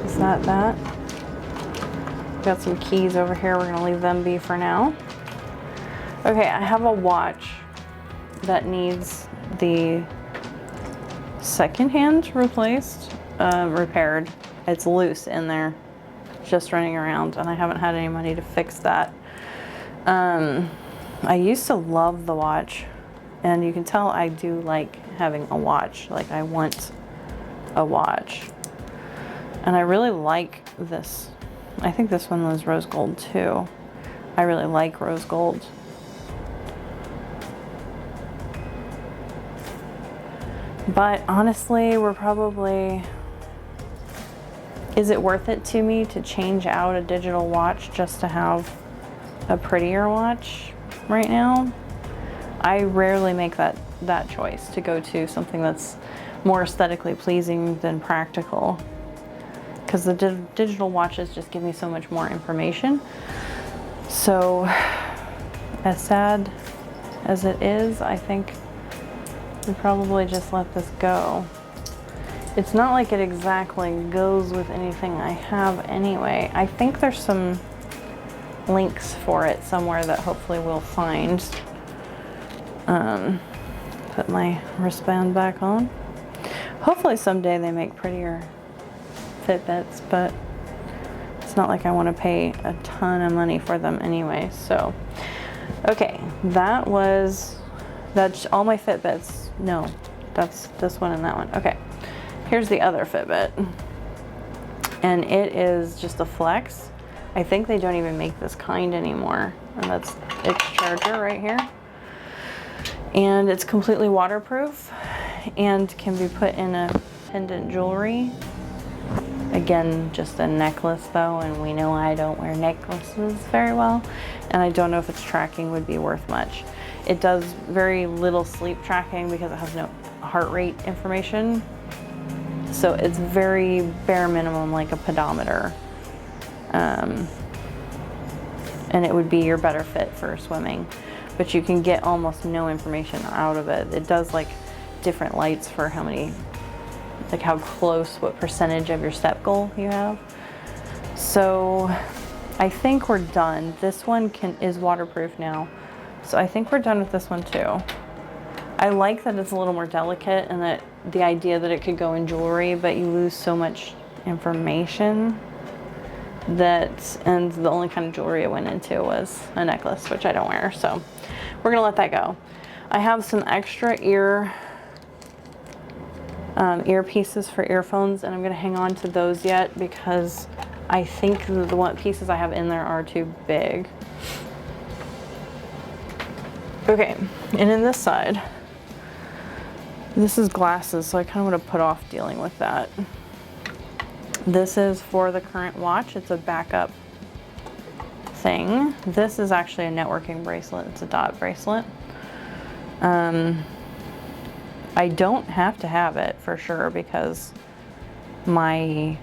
Is that? Got some keys over here. We're gonna leave them be for now. Okay, I have a watch that needs the second hand replaced, repaired. It's loose in there, just running around, and I haven't had any money to fix that. I used to love the watch, and you can tell I do like having a watch. Like, I want a watch. And I really like this. I think this one was rose gold too. I really like rose gold. But honestly, we're probably, is it worth it to me to change out a digital watch just to have a prettier watch right now? I rarely make that choice to go to something that's more aesthetically pleasing than practical, because the digital watches just give me so much more information. So as sad as it is, I think we probably just let this go. It's not like it exactly goes with anything I have anyway. I think there's some links for it somewhere that hopefully we'll find. Put my wristband back on. Hopefully someday they make prettier Fitbits, but it's not like I want to pay a ton of money for them anyway. So, okay, that's all my Fitbits. No, that's this one and that one. Okay, here's the other Fitbit. And it is just a Flex. I think they don't even make this kind anymore. And that's its charger right here. And it's completely waterproof and can be put in a pendant jewelry. Again, just a necklace though, and we know I don't wear necklaces very well. And I don't know if its tracking would be worth much. It does very little sleep tracking because it has no heart rate information. So it's very bare minimum, like a pedometer. And it would be your better fit for swimming. But you can get almost no information out of it. It does like different lights for how many, like how close, what percentage of your step goal you have. So I think we're done. This one is waterproof now. So I think we're done with this one too. I like that it's a little more delicate and that the idea that it could go in jewelry, but you lose so much information and the only kind of jewelry it went into was a necklace, which I don't wear. So we're gonna let that go. I have some extra earpieces for earphones, and I'm gonna hang on to those yet because I think the one pieces I have in there are too big. Okay, and in this side, this is glasses, so I kind of want to put off dealing with that. This is for the current watch. It's a backup thing. This is actually a networking bracelet. It's a dot bracelet. I don't have to have it for sure because my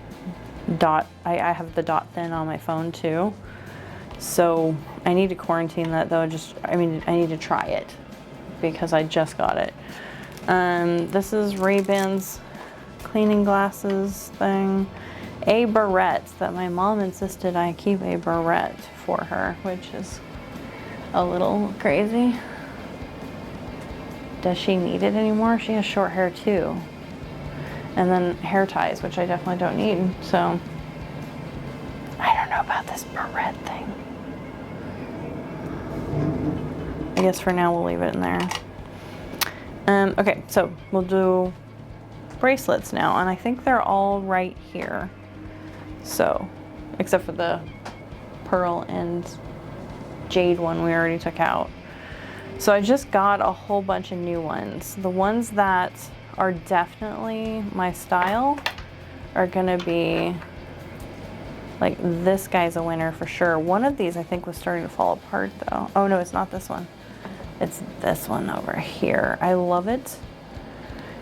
dot, I have the dot thin on my phone too. So I need to quarantine that though. I need to try it because I just got it. This is Ray-Ban's cleaning glasses thing. A barrette that my mom insisted I keep a barrette for her, which is a little crazy. Does she need it anymore? She has short hair too. And then hair ties, which I definitely don't need. So I don't know about this barrette thing. I guess for now we'll leave it in there. Okay, so we'll do bracelets now, and I think they're all right here. So, except for the pearl and jade one we already took out. So I just got a whole bunch of new ones. The ones that are definitely my style are gonna be, like, this guy's a winner for sure. One of these I think was starting to fall apart though. Oh no, it's not this one. It's this one over here. I love it,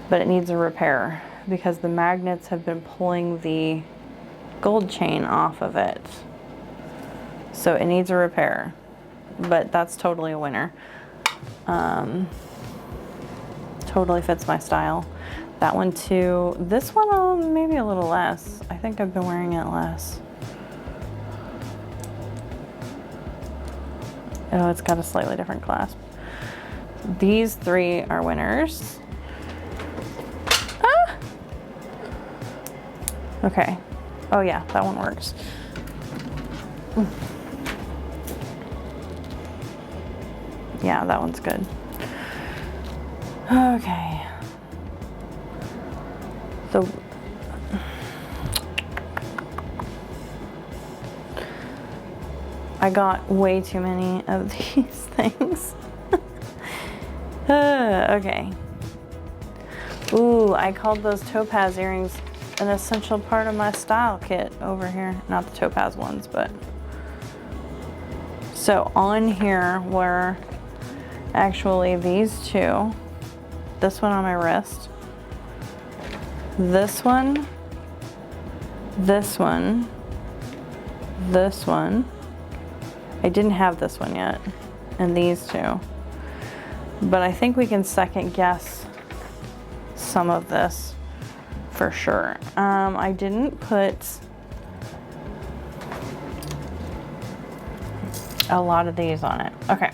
but it needs a repair because the magnets have been pulling the gold chain off of it. So it needs a repair, but that's totally a winner. Totally fits my style. That one too. This one, maybe a little less. I think I've been wearing it less. Oh, it's got a slightly different clasp. These three are winners. Ah! Okay. Oh yeah, that one works. Yeah, that one's good. Okay. So I got way too many of these things. Okay. Ooh, I called those topaz earrings an essential part of my style kit over here. Not the topaz ones, but. So on here were actually these two. This one on my wrist. This one. This one. This one. I didn't have this one yet. And these two. But I think we can second guess some of this for sure. I didn't put a lot of these on it. Okay.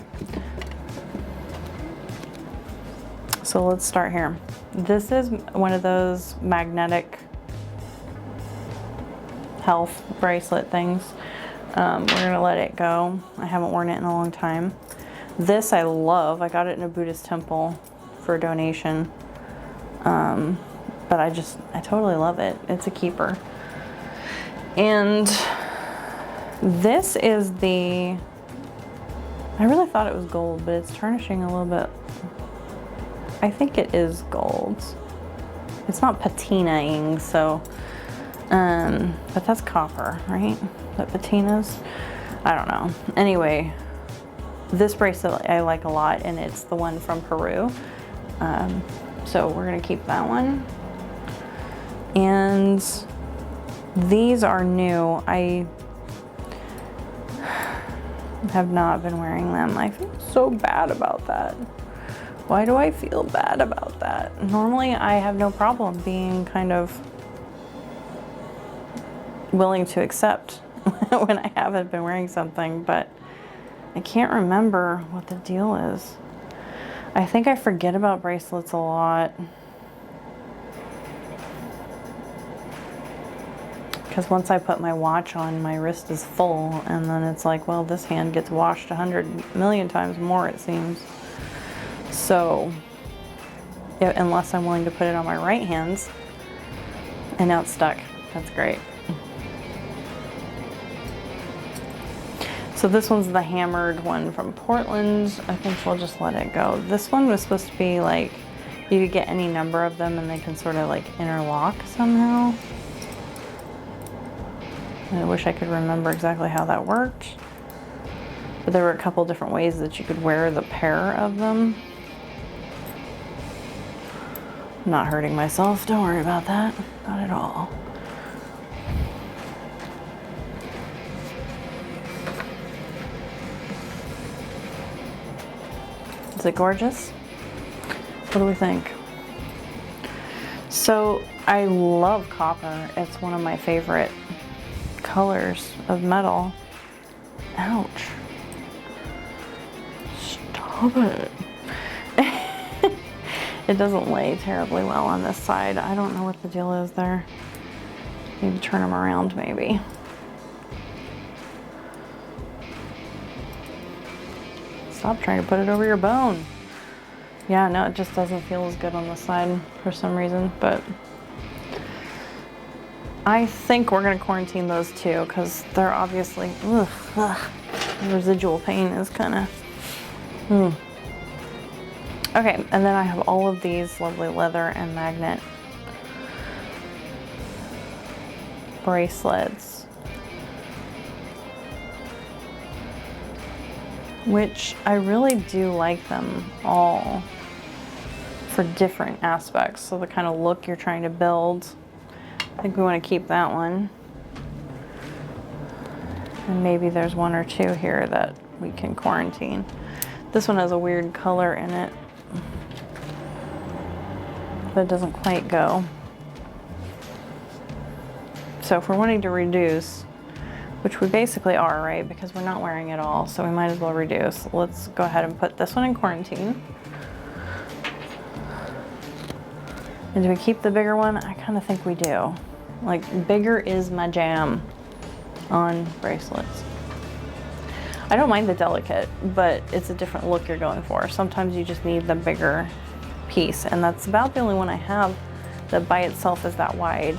So let's start here. This is one of those magnetic health bracelet things. We're gonna let it go. I haven't worn it in a long time. This I love. I got it in a Buddhist temple for a donation. But I totally love it. It's a keeper. And this is I really thought it was gold, but it's tarnishing a little bit. I think it is gold. It's not patinaing, so, but that's copper, right? That patinas? I don't know. Anyway, this bracelet I like a lot, and it's the one from Peru. So we're gonna keep that one. And these are new. I have not been wearing them. I feel so bad about that. Why do I feel bad about that? Normally I have no problem being kind of willing to accept when I haven't been wearing something, but I can't remember what the deal is. I think I forget about bracelets a lot. Because once I put my watch on, my wrist is full, and then it's like, well, this hand gets washed 100 million times more, it seems. So, unless I'm willing to put it on my right hands, and now it's stuck. That's great. So this one's the hammered one from Portland. I think we'll just let it go. This one was supposed to be like, you could get any number of them and they can sort of like interlock somehow. I wish I could remember exactly how that worked. But there were a couple different ways that you could wear the pair of them. I'm not hurting myself, don't worry about that. Not at all. Is it gorgeous? What do we think? So I love copper. It's one of my favorite colors of metal. Ouch. Stop it. It doesn't lay terribly well on this side. I don't know what the deal is there. Maybe turn them around maybe. Stop trying to put it over your bone. Yeah, no, it just doesn't feel as good on this side for some reason, but I think we're gonna quarantine those two because they're obviously, the residual pain is kind of, Okay, and then I have all of these lovely leather and magnet bracelets, which I really do like them all for different aspects. So the kind of look you're trying to build, I think we want to keep that one. And maybe there's one or two here that we can quarantine. This one has a weird color in it, but it doesn't quite go. So if we're wanting to reduce, which we basically are, right? Because we're not wearing it all, so we might as well reduce. Let's go ahead and put this one in quarantine. And do we keep the bigger one? I kind of think we do. Like, bigger is my jam on bracelets. I don't mind the delicate, but it's a different look you're going for. Sometimes you just need the bigger piece, and that's about the only one I have that by itself is that wide.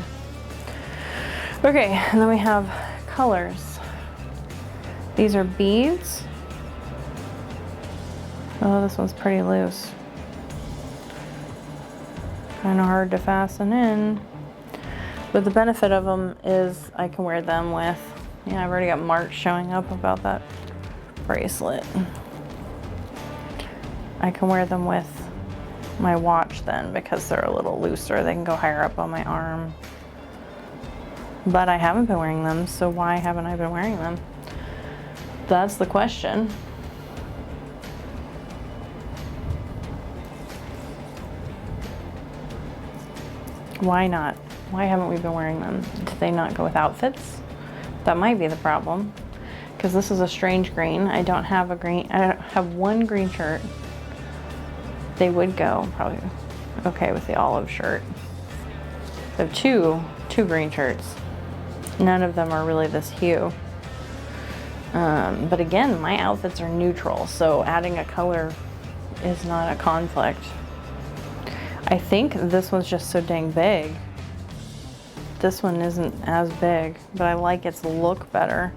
Okay, and then we have colors. These are beads. Oh, this one's pretty loose. Kind of hard to fasten in. But the benefit of them is I can wear them with, yeah, I've already got marks showing up about that bracelet. I can wear them with my watch then because they're a little looser. They can go higher up on my arm. But I haven't been wearing them, so why haven't I been wearing them? That's the question. Why not? Why haven't we been wearing them? Did they not go with outfits? That might be the problem. Because this is a strange green. I don't have a green, I have one green shirt. They would go probably okay with the olive shirt. I have two green shirts. None of them are really this hue. But again, my outfits are neutral, so adding a color is not a conflict. I think this one's just so dang big. This one isn't as big, but I like its look better.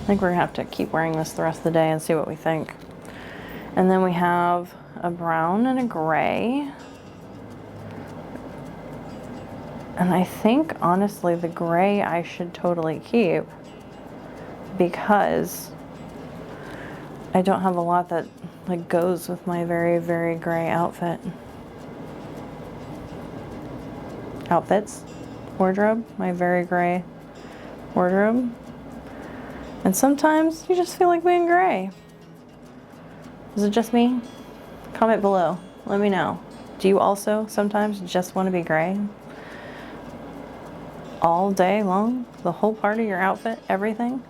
I think we're gonna have to keep wearing this the rest of the day and see what we think. And then we have a brown and a gray. And I think, honestly, the gray I should totally keep because I don't have a lot that like goes with my very, very gray outfits, wardrobe, my very gray wardrobe. And sometimes you just feel like being gray. Is it just me? Comment below, let me know. Do you also sometimes just want to be gray? All day long, the whole part of your outfit, everything?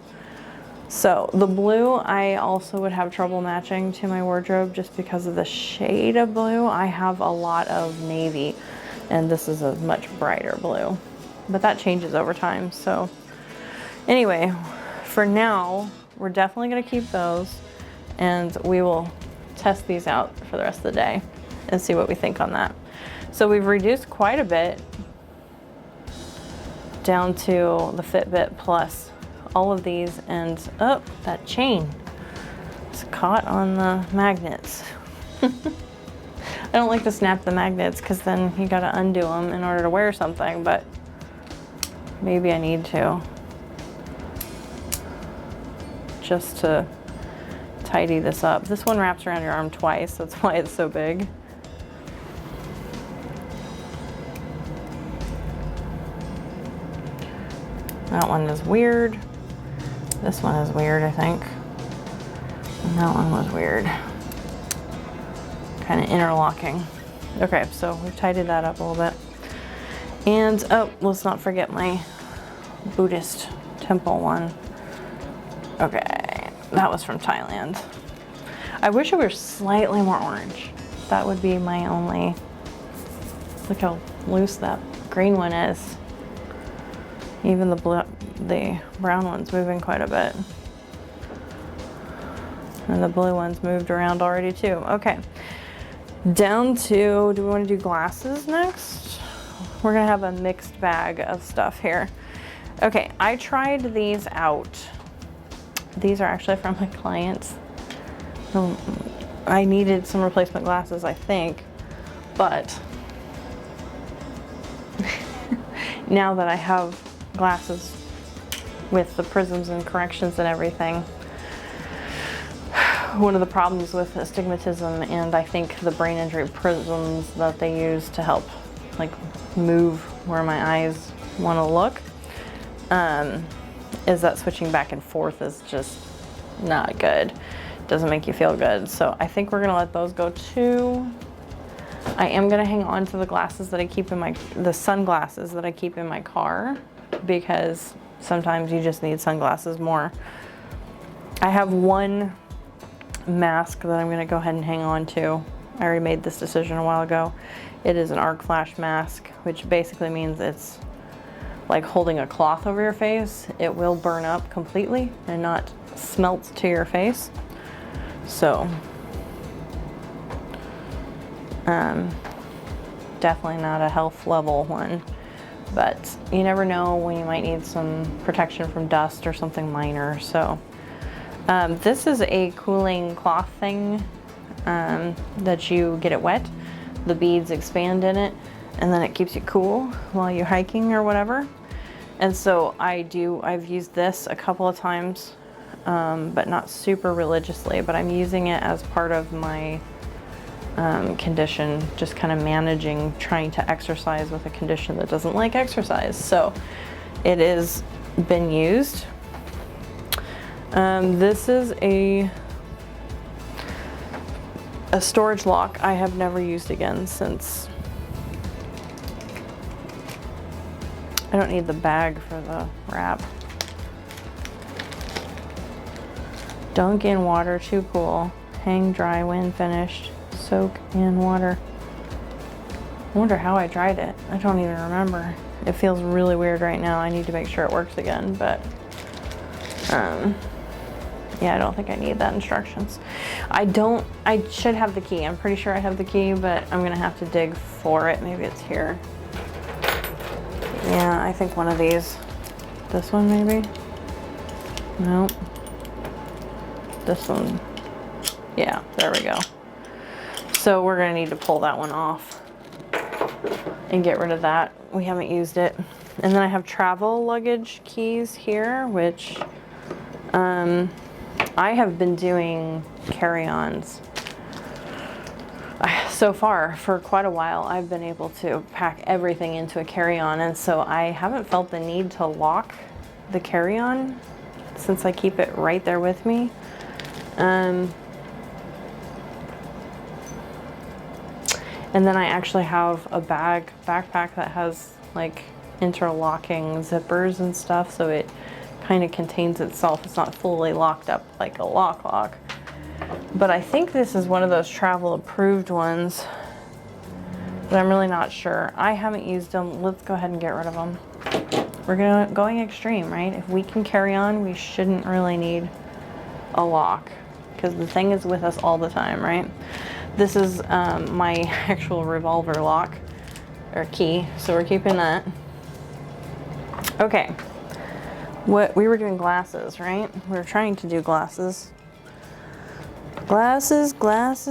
So the blue, I also would have trouble matching to my wardrobe just because of the shade of blue. I have a lot of navy and this is a much brighter blue, but that changes over time. So anyway, for now, we're definitely gonna keep those and we will test these out for the rest of the day and see what we think on that. So we've reduced quite a bit down to the Fitbit Plus. All of these, and oh, that chain is caught on the magnets. I don't like to snap the magnets because then you gotta undo them in order to wear something, but maybe I need to just to tidy this up. This one wraps around your arm twice, that's why it's so big. That one is weird. This one is weird, I think. And that one was weird. Kind of interlocking. Okay, so we've tidied that up a little bit. And, oh, let's not forget my Buddhist temple one. Okay, that was from Thailand. I wish it were slightly more orange. That would be my only, look how loose that green one is. Even the brown one's moving quite a bit. And the blue one's moved around already too. Okay, down to, do we want to do glasses next? We're gonna have a mixed bag of stuff here. Okay, I tried these out. These are actually from my clients. I needed some replacement glasses, I think, but now that I have glasses with the prisms and corrections and everything, one of the problems with astigmatism and I think the brain injury prisms that they use to help like move where my eyes want to look is that switching back and forth is just not good. Doesn't make you feel good. So I think we're gonna let those go too. I am gonna hang on to the glasses that I keep in the sunglasses that I keep in my car because sometimes you just need sunglasses more. I have one mask that I'm gonna go ahead and hang on to. I already made this decision a while ago. It is an arc flash mask, which basically means it's like holding a cloth over your face. It will burn up completely and not smelt to your face. So, definitely not a health level one, but you never know when you might need some protection from dust or something minor. So, this is a cooling cloth thing that you get it wet. The beads expand in it and then it keeps you cool while you're hiking or whatever. And so I've used this a couple of times, but not super religiously, but I'm using it as part of my condition, just kind of managing, trying to exercise with a condition that doesn't like exercise. So it is been used. This is a storage lock I have never used again since. I don't need the bag for the wrap. Dunk in water, too cool. Hang dry when finished. Soak in water. I wonder how I dried it. I don't even remember. It feels really weird right now. I need to make sure it works again, but yeah, I don't think I need that instructions. I should have the key. I'm pretty sure I have the key, but I'm gonna have to dig for it. Maybe it's here. Yeah, I think one of these. This one maybe? Nope. This one. Yeah, there we go. So we're gonna need to pull that one off and get rid of that. We haven't used it. And then I have travel luggage keys here, which I have been doing carry-ons. So far, for quite a while, I've been able to pack everything into a carry-on, and so I haven't felt the need to lock the carry-on since I keep it right there with me. And then I actually have a backpack that has like interlocking zippers and stuff, so it kind of contains itself. It's not fully locked up like a lock. But I think this is one of those travel approved ones, but I'm really not sure. I haven't used them. Let's go ahead and get rid of them. We're going extreme, right? If we can carry on, we shouldn't really need a lock because the thing is with us all the time, right? This is my actual revolver lock or key, so we're keeping that. Okay, what we were doing glasses, right? We were trying to do glasses. Glasses. Lots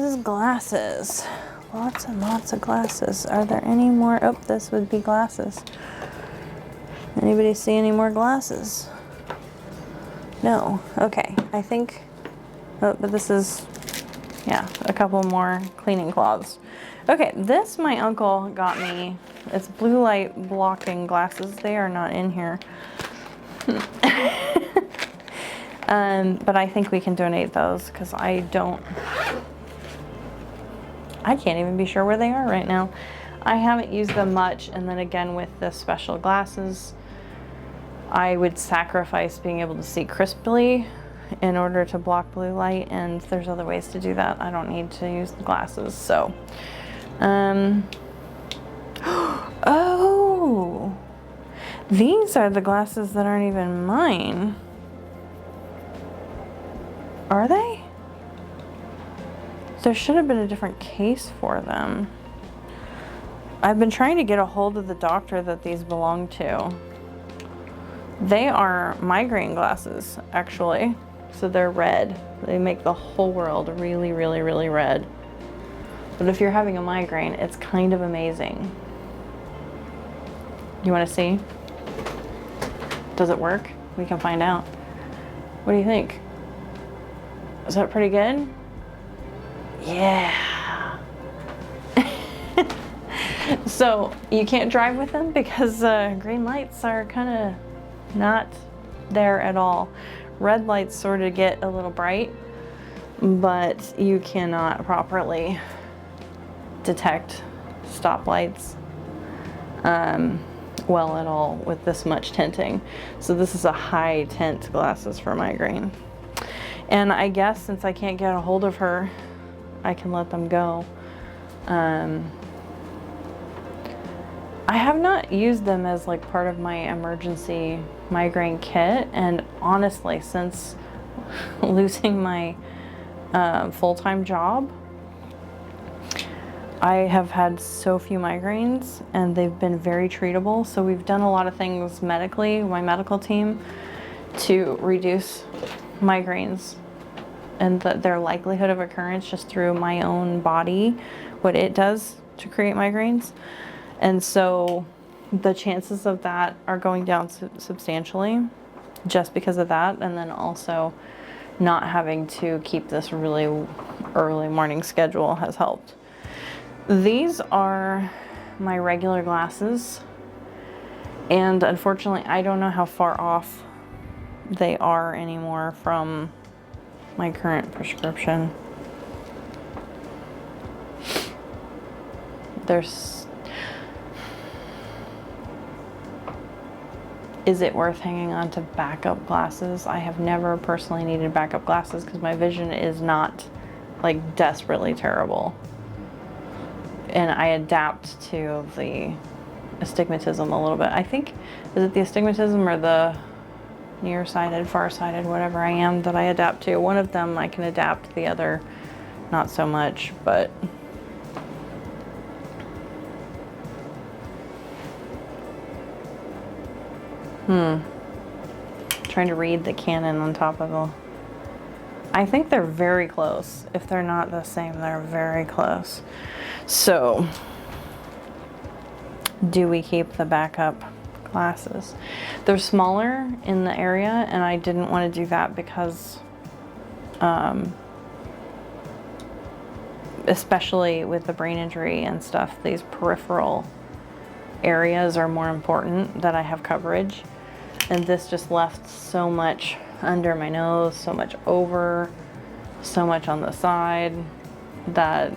and lots of glasses. Are there any more? Oh, this would be glasses. Anybody see any more glasses? No. Okay, I think, oh, but this is, yeah, a couple more cleaning cloths. Okay, this my uncle got me. It's blue light blocking glasses. They are not in here. But I think we can donate those because I can't even be sure where they are right now. I haven't used them much, and then again with the special glasses, I would sacrifice being able to see crisply in order to block blue light, and there's other ways to do that. I don't need to use the glasses, so. Oh, these are the glasses that aren't even mine. Are they? There should have been a different case for them. I've been trying to get a hold of the doctor that these belong to. They are migraine glasses, actually. So they're red. They make the whole world really, really, really red. But if you're having a migraine, it's kind of amazing. You want to see? Does it work? We can find out. What do you think? Is that pretty good? Yeah. So you can't drive with them because green lights are kind of not there at all. Red lights sort of get a little bright, but you cannot properly detect stoplights well at all with this much tinting. So this is a high tint glasses for migraine. And I guess since I can't get a hold of her, I can let them go. I have not used them as like part of my emergency migraine kit, and honestly, since losing my full-time job, I have had so few migraines and they've been very treatable. So we've done a lot of things medically, my medical team, to reduce migraines and their likelihood of occurrence just through my own body, what it does to create migraines. And so the chances of that are going down substantially just because of that. And then also not having to keep this really early morning schedule has helped. These are my regular glasses, and unfortunately I don't know how far off they are anymore from my current prescription. Is it worth hanging on to backup glasses? I have never personally needed backup glasses because my vision is not like desperately terrible. and I adapt to the astigmatism a little bit. I think, is it the astigmatism or the nearsighted, farsighted, whatever I am that I adapt to? One of them I can adapt, the other not so much, but trying to read the Canon on top of them. I think they're very close. If they're not the same, they're very close. So, do we keep the backup glasses? They're smaller in the area, and I didn't want to do that because, especially with the brain injury and stuff, these peripheral areas are more important that I have coverage. And this just left so much under my nose, so much over, so much on the side that,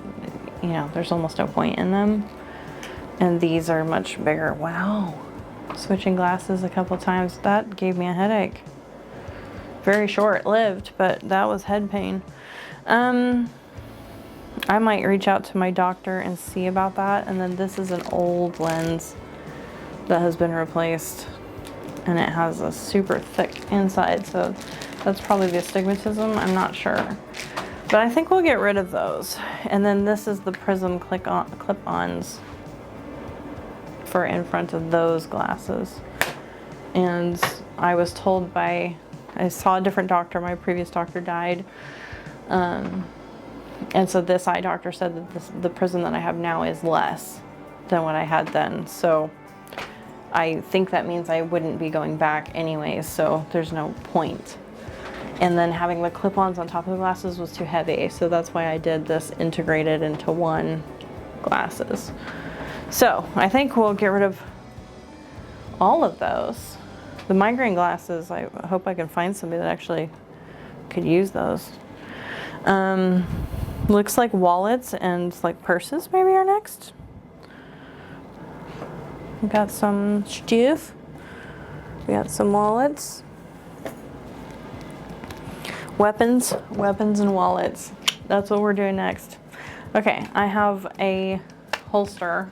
you know, there's almost no point in them. And these are much bigger. Wow. Switching glasses a couple times, that gave me a headache. Very short-lived, but that was head pain. I might reach out to my doctor and see about that. And then this is an old lens that has been replaced, and it has a super thick inside, so that's probably the astigmatism. I'm not sure, but I think we'll get rid of those. And then this is the prism clip-ons for in front of those glasses. And I was told I saw a different doctor. My previous doctor died, and so this eye doctor said that the prism that I have now is less than what I had then. So I think that means I wouldn't be going back anyways, so there's no point. And then having the clip-ons on top of the glasses was too heavy, so that's why I did this integrated into one glasses. So I think we'll get rid of all of those. The migraine glasses, I hope I can find somebody that actually could use those. Looks like wallets and like purses maybe are next. We got some stuff. We got some wallets. Weapons and wallets. That's what we're doing next. Okay, I have a holster.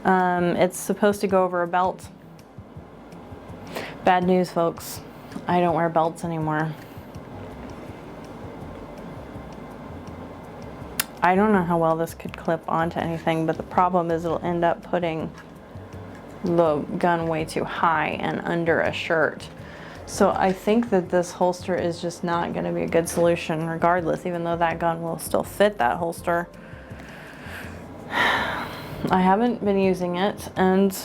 It's supposed to go over a belt. Bad news, folks. I don't wear belts anymore. I don't know how well this could clip onto anything, but the problem is it'll end up putting the gun way too high and under a shirt. So I think that this holster is just not going to be a good solution regardless, even though that gun will still fit that holster. I haven't been using it, and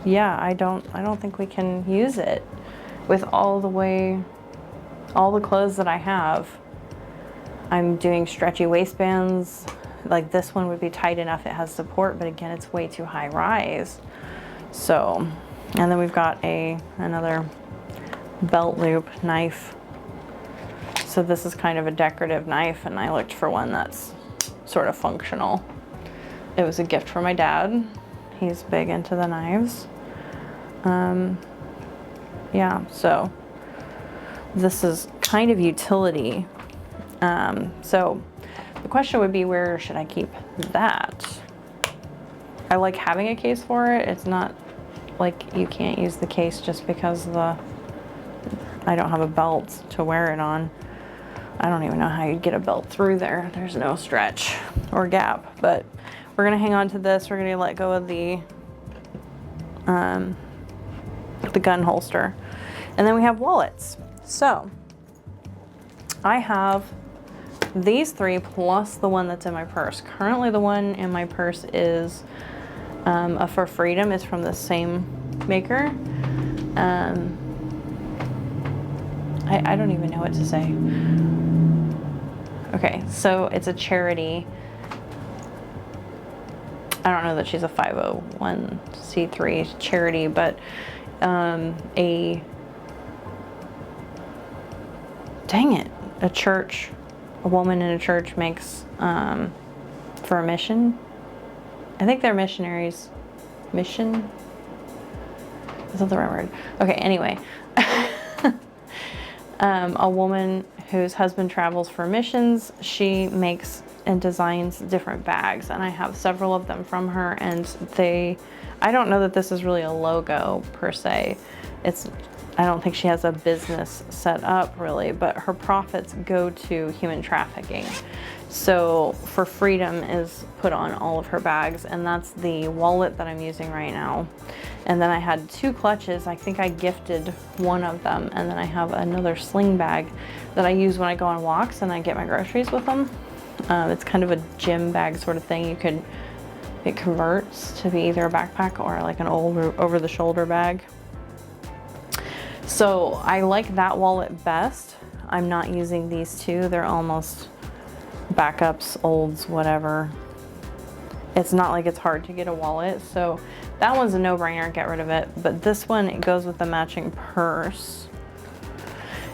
yeah, I don't think we can use it with all the clothes that I have. I'm doing stretchy waistbands. Like this one would be tight enough, it has support, but again, it's way too high rise. So, and then we've got another belt loop knife. So this is kind of a decorative knife, and I looked for one that's sort of functional. It was a gift from my dad. He's big into the knives. Yeah, so this is kind of utility. So the question would be, where should I keep that? I like having a case for it. It's not like you can't use the case just because I don't have a belt to wear it on. I don't even know how you'd get a belt through there. There's no stretch or gap, but we're gonna hang on to this. We're gonna let go of the gun holster. And then we have wallets. So I have these three plus the one that's in my purse. Currently the one in my purse is a For Freedom. It's from the same maker. I don't even know what to say. Okay, so it's a charity. I don't know that she's a 501c3 charity, but a church, a woman in a church makes for a mission. I think they're missionaries. Mission? Is that the right word? Okay, anyway. A woman whose husband travels for missions, she makes and designs different bags, and I have several of them from her, and I don't know that this is really a logo per se. I don't think she has a business set up really, but her profits go to human trafficking. So For Freedom is put on all of her bags, and that's the wallet that I'm using right now. And then I had 2 clutches. I think I gifted one of them, and then I have another sling bag that I use when I go on walks and I get my groceries with them. It's kind of a gym bag sort of thing. It converts to be either a backpack or like an old over-the-shoulder bag. So I like that wallet best. I'm not using these 2. They're almost backups, olds, whatever. It's not like it's hard to get a wallet, so that one's a no-brainer, get rid of it. But this one, it goes with the matching purse.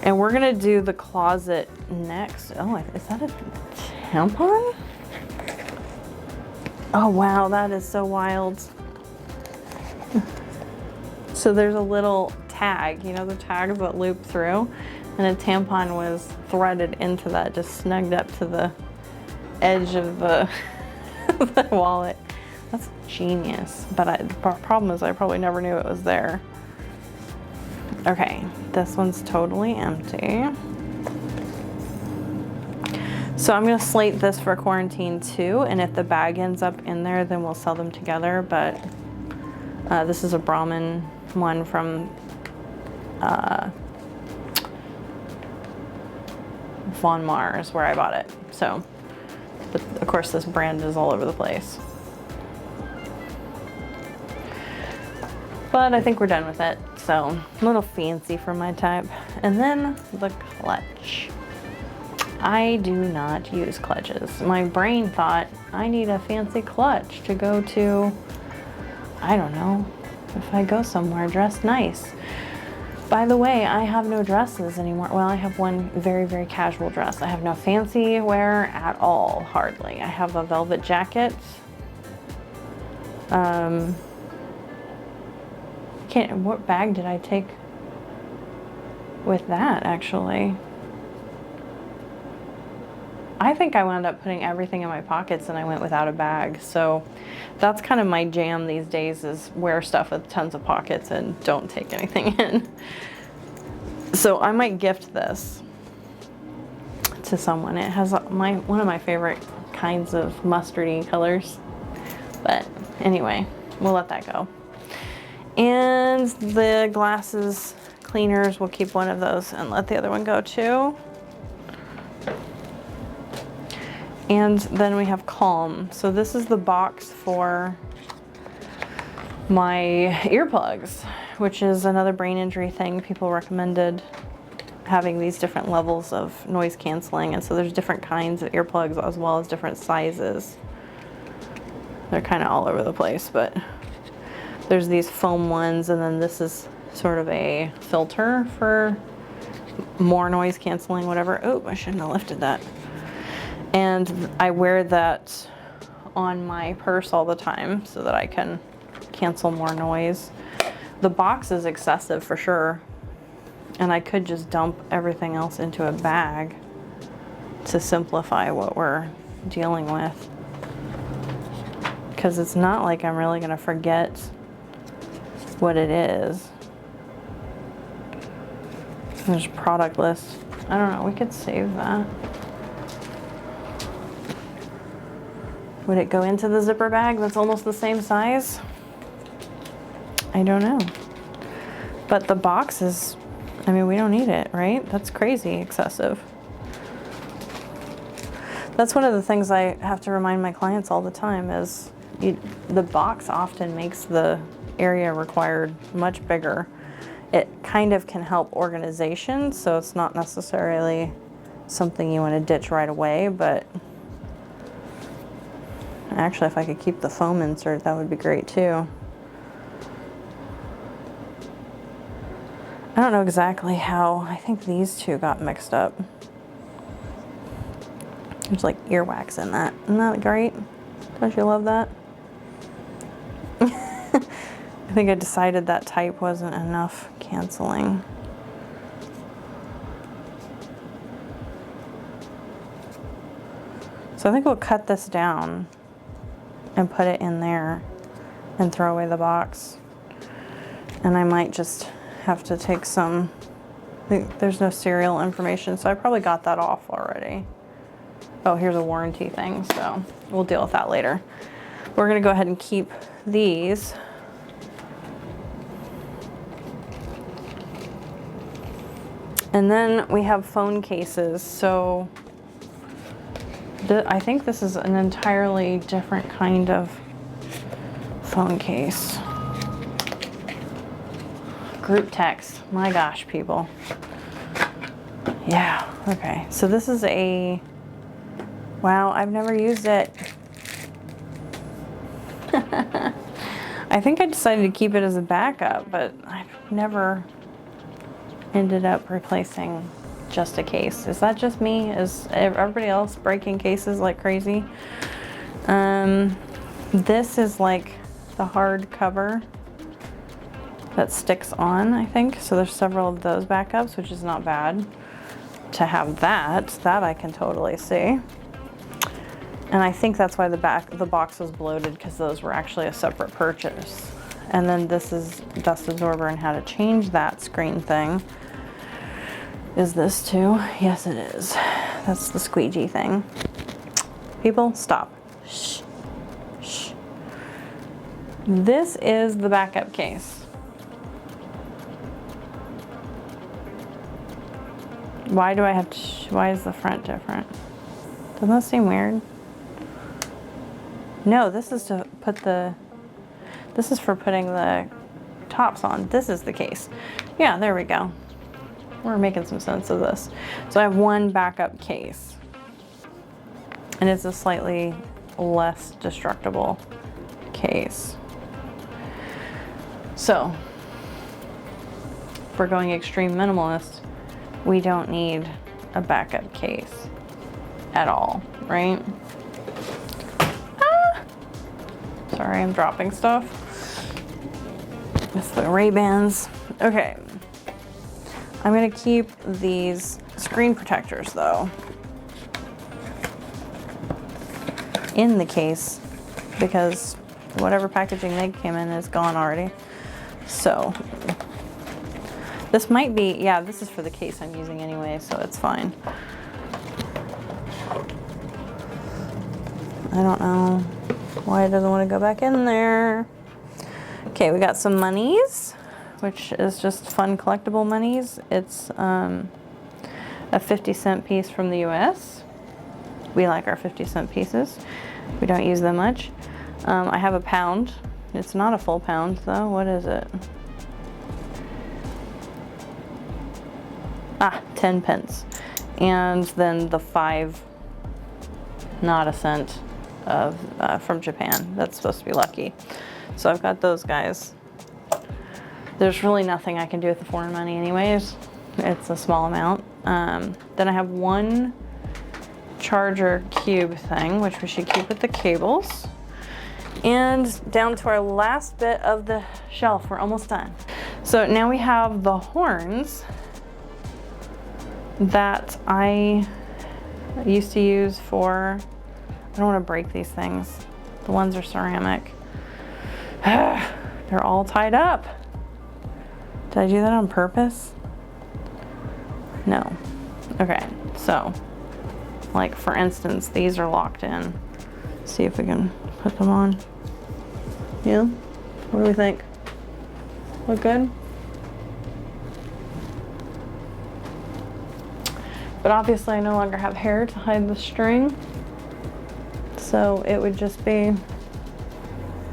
And we're gonna do the closet next. Oh, is that a tampon? Oh wow, that is so wild. So there's a little tag, you know, the tags that loop through, and a tampon was threaded into that, just snugged up to the edge of the, the wallet. That's genius, but the problem is I probably never knew it was there. Okay, this one's totally empty. So I'm gonna slate this for quarantine too, and if the bag ends up in there, then we'll sell them together, but this is a Brahmin one from Von Mars, where I bought it. So, but of course this brand is all over the place. But I think we're done with it. So, a little fancy for my type. And then the clutch. I do not use clutches. My brain thought I need a fancy clutch to go to, I don't know, if I go somewhere dressed nice. By the way, I have no dresses anymore. Well, I have one very, very casual dress. I have no fancy wear at all, hardly. I have a velvet jacket. What bag did I take with that, actually? I think I wound up putting everything in my pockets and I went without a bag. So that's kind of my jam these days, is wear stuff with tons of pockets and don't take anything in. So I might gift this to someone. It has one of my favorite kinds of mustardy colors. But anyway, we'll let that go. And the glasses cleaners, we'll keep one of those and let the other one go too. And then we have Calm. So this is the box for my earplugs, which is another brain injury thing. People recommended having these different levels of noise canceling. And so there's different kinds of earplugs as well as different sizes. They're kind of all over the place, but there's these foam ones, and then this is sort of a filter for more noise canceling, whatever. Oh, I shouldn't have lifted that. And I wear that on my purse all the time so that I can cancel more noise. The box is excessive for sure, and I could just dump everything else into a bag to simplify what we're dealing with, because it's not like I'm really gonna forget what it is. There's a product list. I don't know, we could save that. Would it go into the zipper bag that's almost the same size? I don't know. But the box is, I mean, we don't need it, right? That's crazy excessive. That's one of the things I have to remind my clients all the time is the box often makes the area required much bigger. It kind of can help organization, so it's not necessarily something you want to ditch right away, but actually if I could keep the foam insert, that would be great too. I don't know exactly how, I think these two got mixed up. There's like earwax in that. Isn't that great? Don't you love that? I think I decided that type wasn't enough canceling. So So I think we'll cut this down and put it in there and throw away the box. And I might just have to take some, there's no serial information, so I probably got that off already. Oh, here's a warranty thing, so we'll deal with that later. We're gonna go ahead and keep these. And then we have phone cases. So I think this is an entirely different kind of phone case. Group text, my gosh, people. Yeah, okay. So this is a, wow, I've never used it. I think I decided to keep it as a backup, but I've never ended up replacing just a case. Is that just me? Is everybody else breaking cases like crazy? This is like the hard cover that sticks on, I think. So there's several of those backups, which is not bad to have that. That I can totally see. And I think that's why the box was bloated, because those were actually a separate purchase. And then this is dust absorber and how to change that screen thing. Is this too? Yes, it is. That's the squeegee thing. People, stop. Shh. Shh. This is the backup case. Why do I have to, why is the front different? Doesn't that seem weird? No, this is to put the, this is for putting the tops on. This is the case. Yeah, there we go. We're making some sense of this. So I have one backup case, and it's a slightly less destructible case. So if we're going extreme minimalist, we don't need a backup case at all, right? Ah! Sorry, I'm dropping stuff. It's the Ray-Bans. Okay. I'm gonna keep these screen protectors though in the case, because whatever packaging they came in is gone already. So this might be, yeah, this is for the case I'm using anyway, so it's fine. I don't know why it doesn't want to go back in there. Okay, we got some monies, which is just fun collectible monies. It's a 50-cent piece from the US. We like our 50-cent pieces. We don't use them much. I have a pound. It's not a full pound though. What is it? Ah, 10 pence. And then the 5, not a cent of from Japan. That's supposed to be lucky. So I've got those guys. There's really nothing I can do with the foreign money anyways. It's a small amount. Then I have one charger cube thing, which we should keep with the cables. And down to our last bit of the shelf. We're almost done. So now we have the horns that I used to use for, I don't want to break these things. The ones are ceramic. They're all tied up. Did I do that on purpose? No. Okay, so like for instance, these are locked in. See if we can put them on. Yeah, what do we think? Look good? But obviously I no longer have hair to hide the string, so it would just be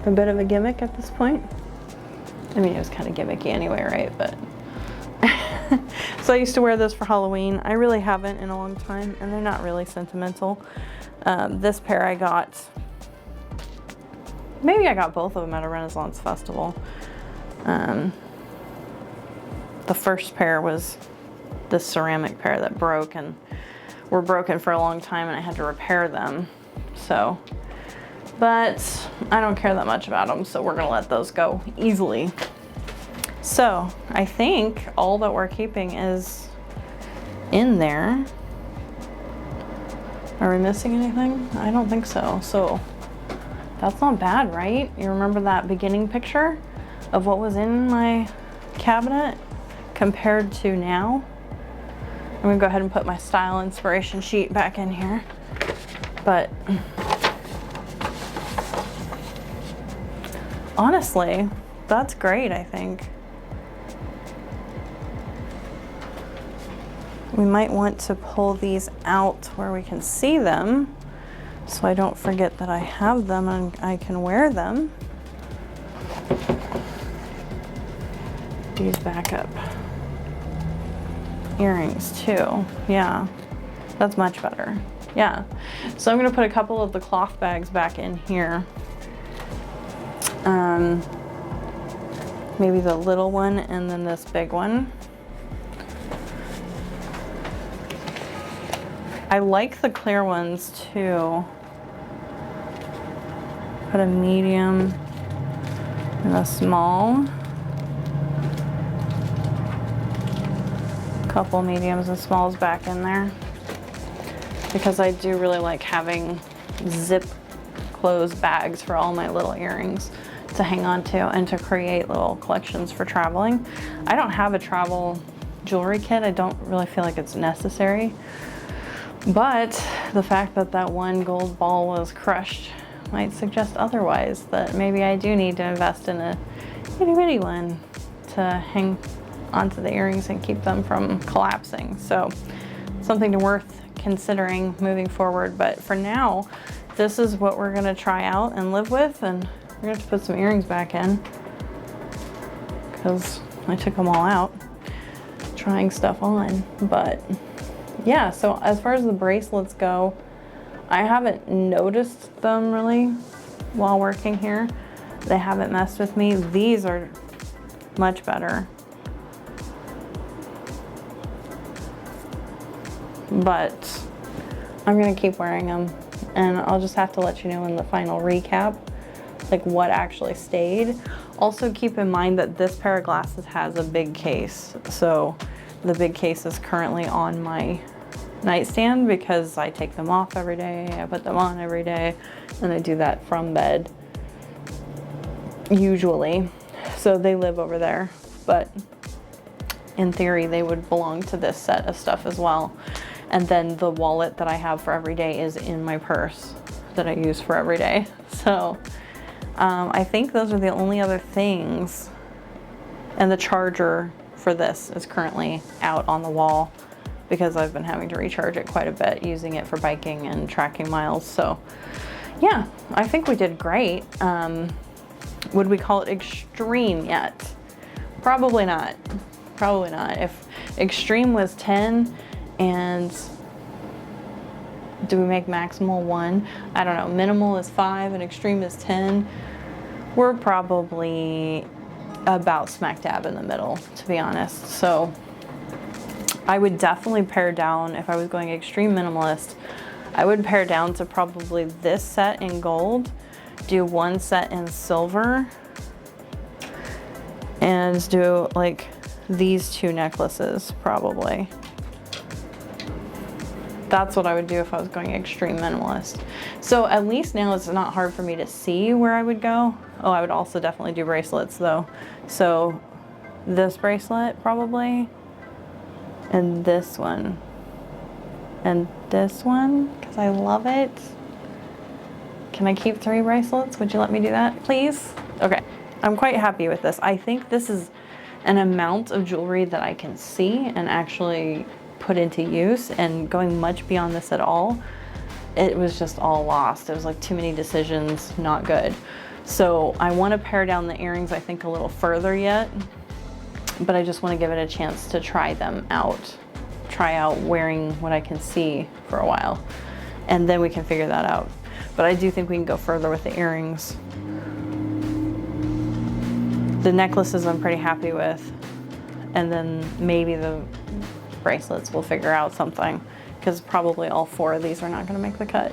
a bit of a gimmick at this point. I mean, it was kind of gimmicky anyway, right? But so I used to wear those for Halloween. I really haven't in a long time, and they're not really sentimental. This pair I got, maybe I got both of them at a Renaissance festival. The first pair was this ceramic pair that broke and were broken for a long time, and I had to repair them. So, but I don't care that much about them, so we're gonna let those go easily. So I think all that we're keeping is in there. Are we missing anything? I don't think so. So that's not bad, right? You remember that beginning picture of what was in my cabinet compared to now? I'm gonna go ahead and put my style inspiration sheet back in here. But honestly, that's great, I think. We might want to pull these out where we can see them so I don't forget that I have them and I can wear them. These backup earrings too. Yeah, that's much better. Yeah, so I'm gonna put a couple of the cloth bags back in here. Maybe the little one and then this big one. I like the clear ones too. Put a medium and a small. Couple mediums and smalls back in there. Because I do really like having zip closed bags for all my little earrings to hang on to and to create little collections for traveling. I don't have a travel jewelry kit. I don't really feel like it's necessary. But the fact that that one gold ball was crushed might suggest otherwise, that maybe I do need to invest in a itty bitty one to hang onto the earrings and keep them from collapsing. So something to worth considering moving forward. But for now, this is what we're gonna try out and live with, and we're gonna have to put some earrings back in because I took them all out trying stuff on. But yeah, so as far as the bracelets go, I haven't noticed them really while working here. They haven't messed with me. These are much better. But I'm gonna keep wearing them, and I'll just have to let you know in the final recap, like what actually stayed. Also keep in mind that this pair of glasses has a big case. So the big case is currently on my nightstand because I take them off every day, I put them on every day, and I do that from bed usually. So they live over there, but in theory they would belong to this set of stuff as well. And then the wallet that I have for every day is in my purse that I use for every day. So I think those are the only other things. And the charger for this is currently out on the wall because I've been having to recharge it quite a bit, using it for biking and tracking miles. So yeah, I think we did great. Would we call it extreme yet? Probably not. Probably not. If extreme was 10 and do we make maximal 1? I don't know. Minimal is 5 and extreme is 10. We're probably about smack dab in the middle, to be honest. So I would definitely pare down. If I was going extreme minimalist, I would pare down to probably this set in gold, do one set in silver, and do like these 2 necklaces probably. That's what I would do if I was going extreme minimalist. So at least now it's not hard for me to see where I would go. Oh, I would also definitely do bracelets though. So this bracelet probably, and this one, and this one, because I love it. Can I keep 3 bracelets? Would you let me do that, please? Okay, I'm quite happy with this. I think this is an amount of jewelry that I can see and actually put into use, and going much beyond this at all, it was just all lost. It was like too many decisions, not good. So I want to pare down the earrings, I think, a little further yet, but I just want to give it a chance to try them out. Try out wearing what I can see for a while, and then we can figure that out. But I do think we can go further with the earrings. The necklaces I'm pretty happy with, and then maybe the bracelets will figure out something, because probably all 4 of these are not going to make the cut.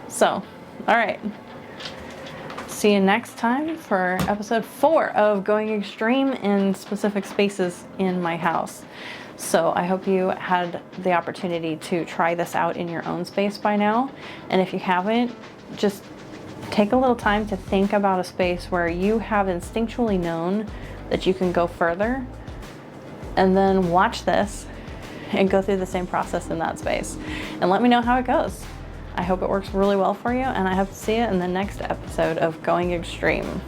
So, all right. See you next time for episode 4 of going extreme in specific spaces in my house. So I hope you had the opportunity to try this out in your own space by now. And if you haven't, just take a little time to think about a space where you have instinctually known that you can go further, and then watch this and go through the same process in that space. And let me know how it goes. I hope it works really well for you, and I hope to see you in the next episode of Going Extreme.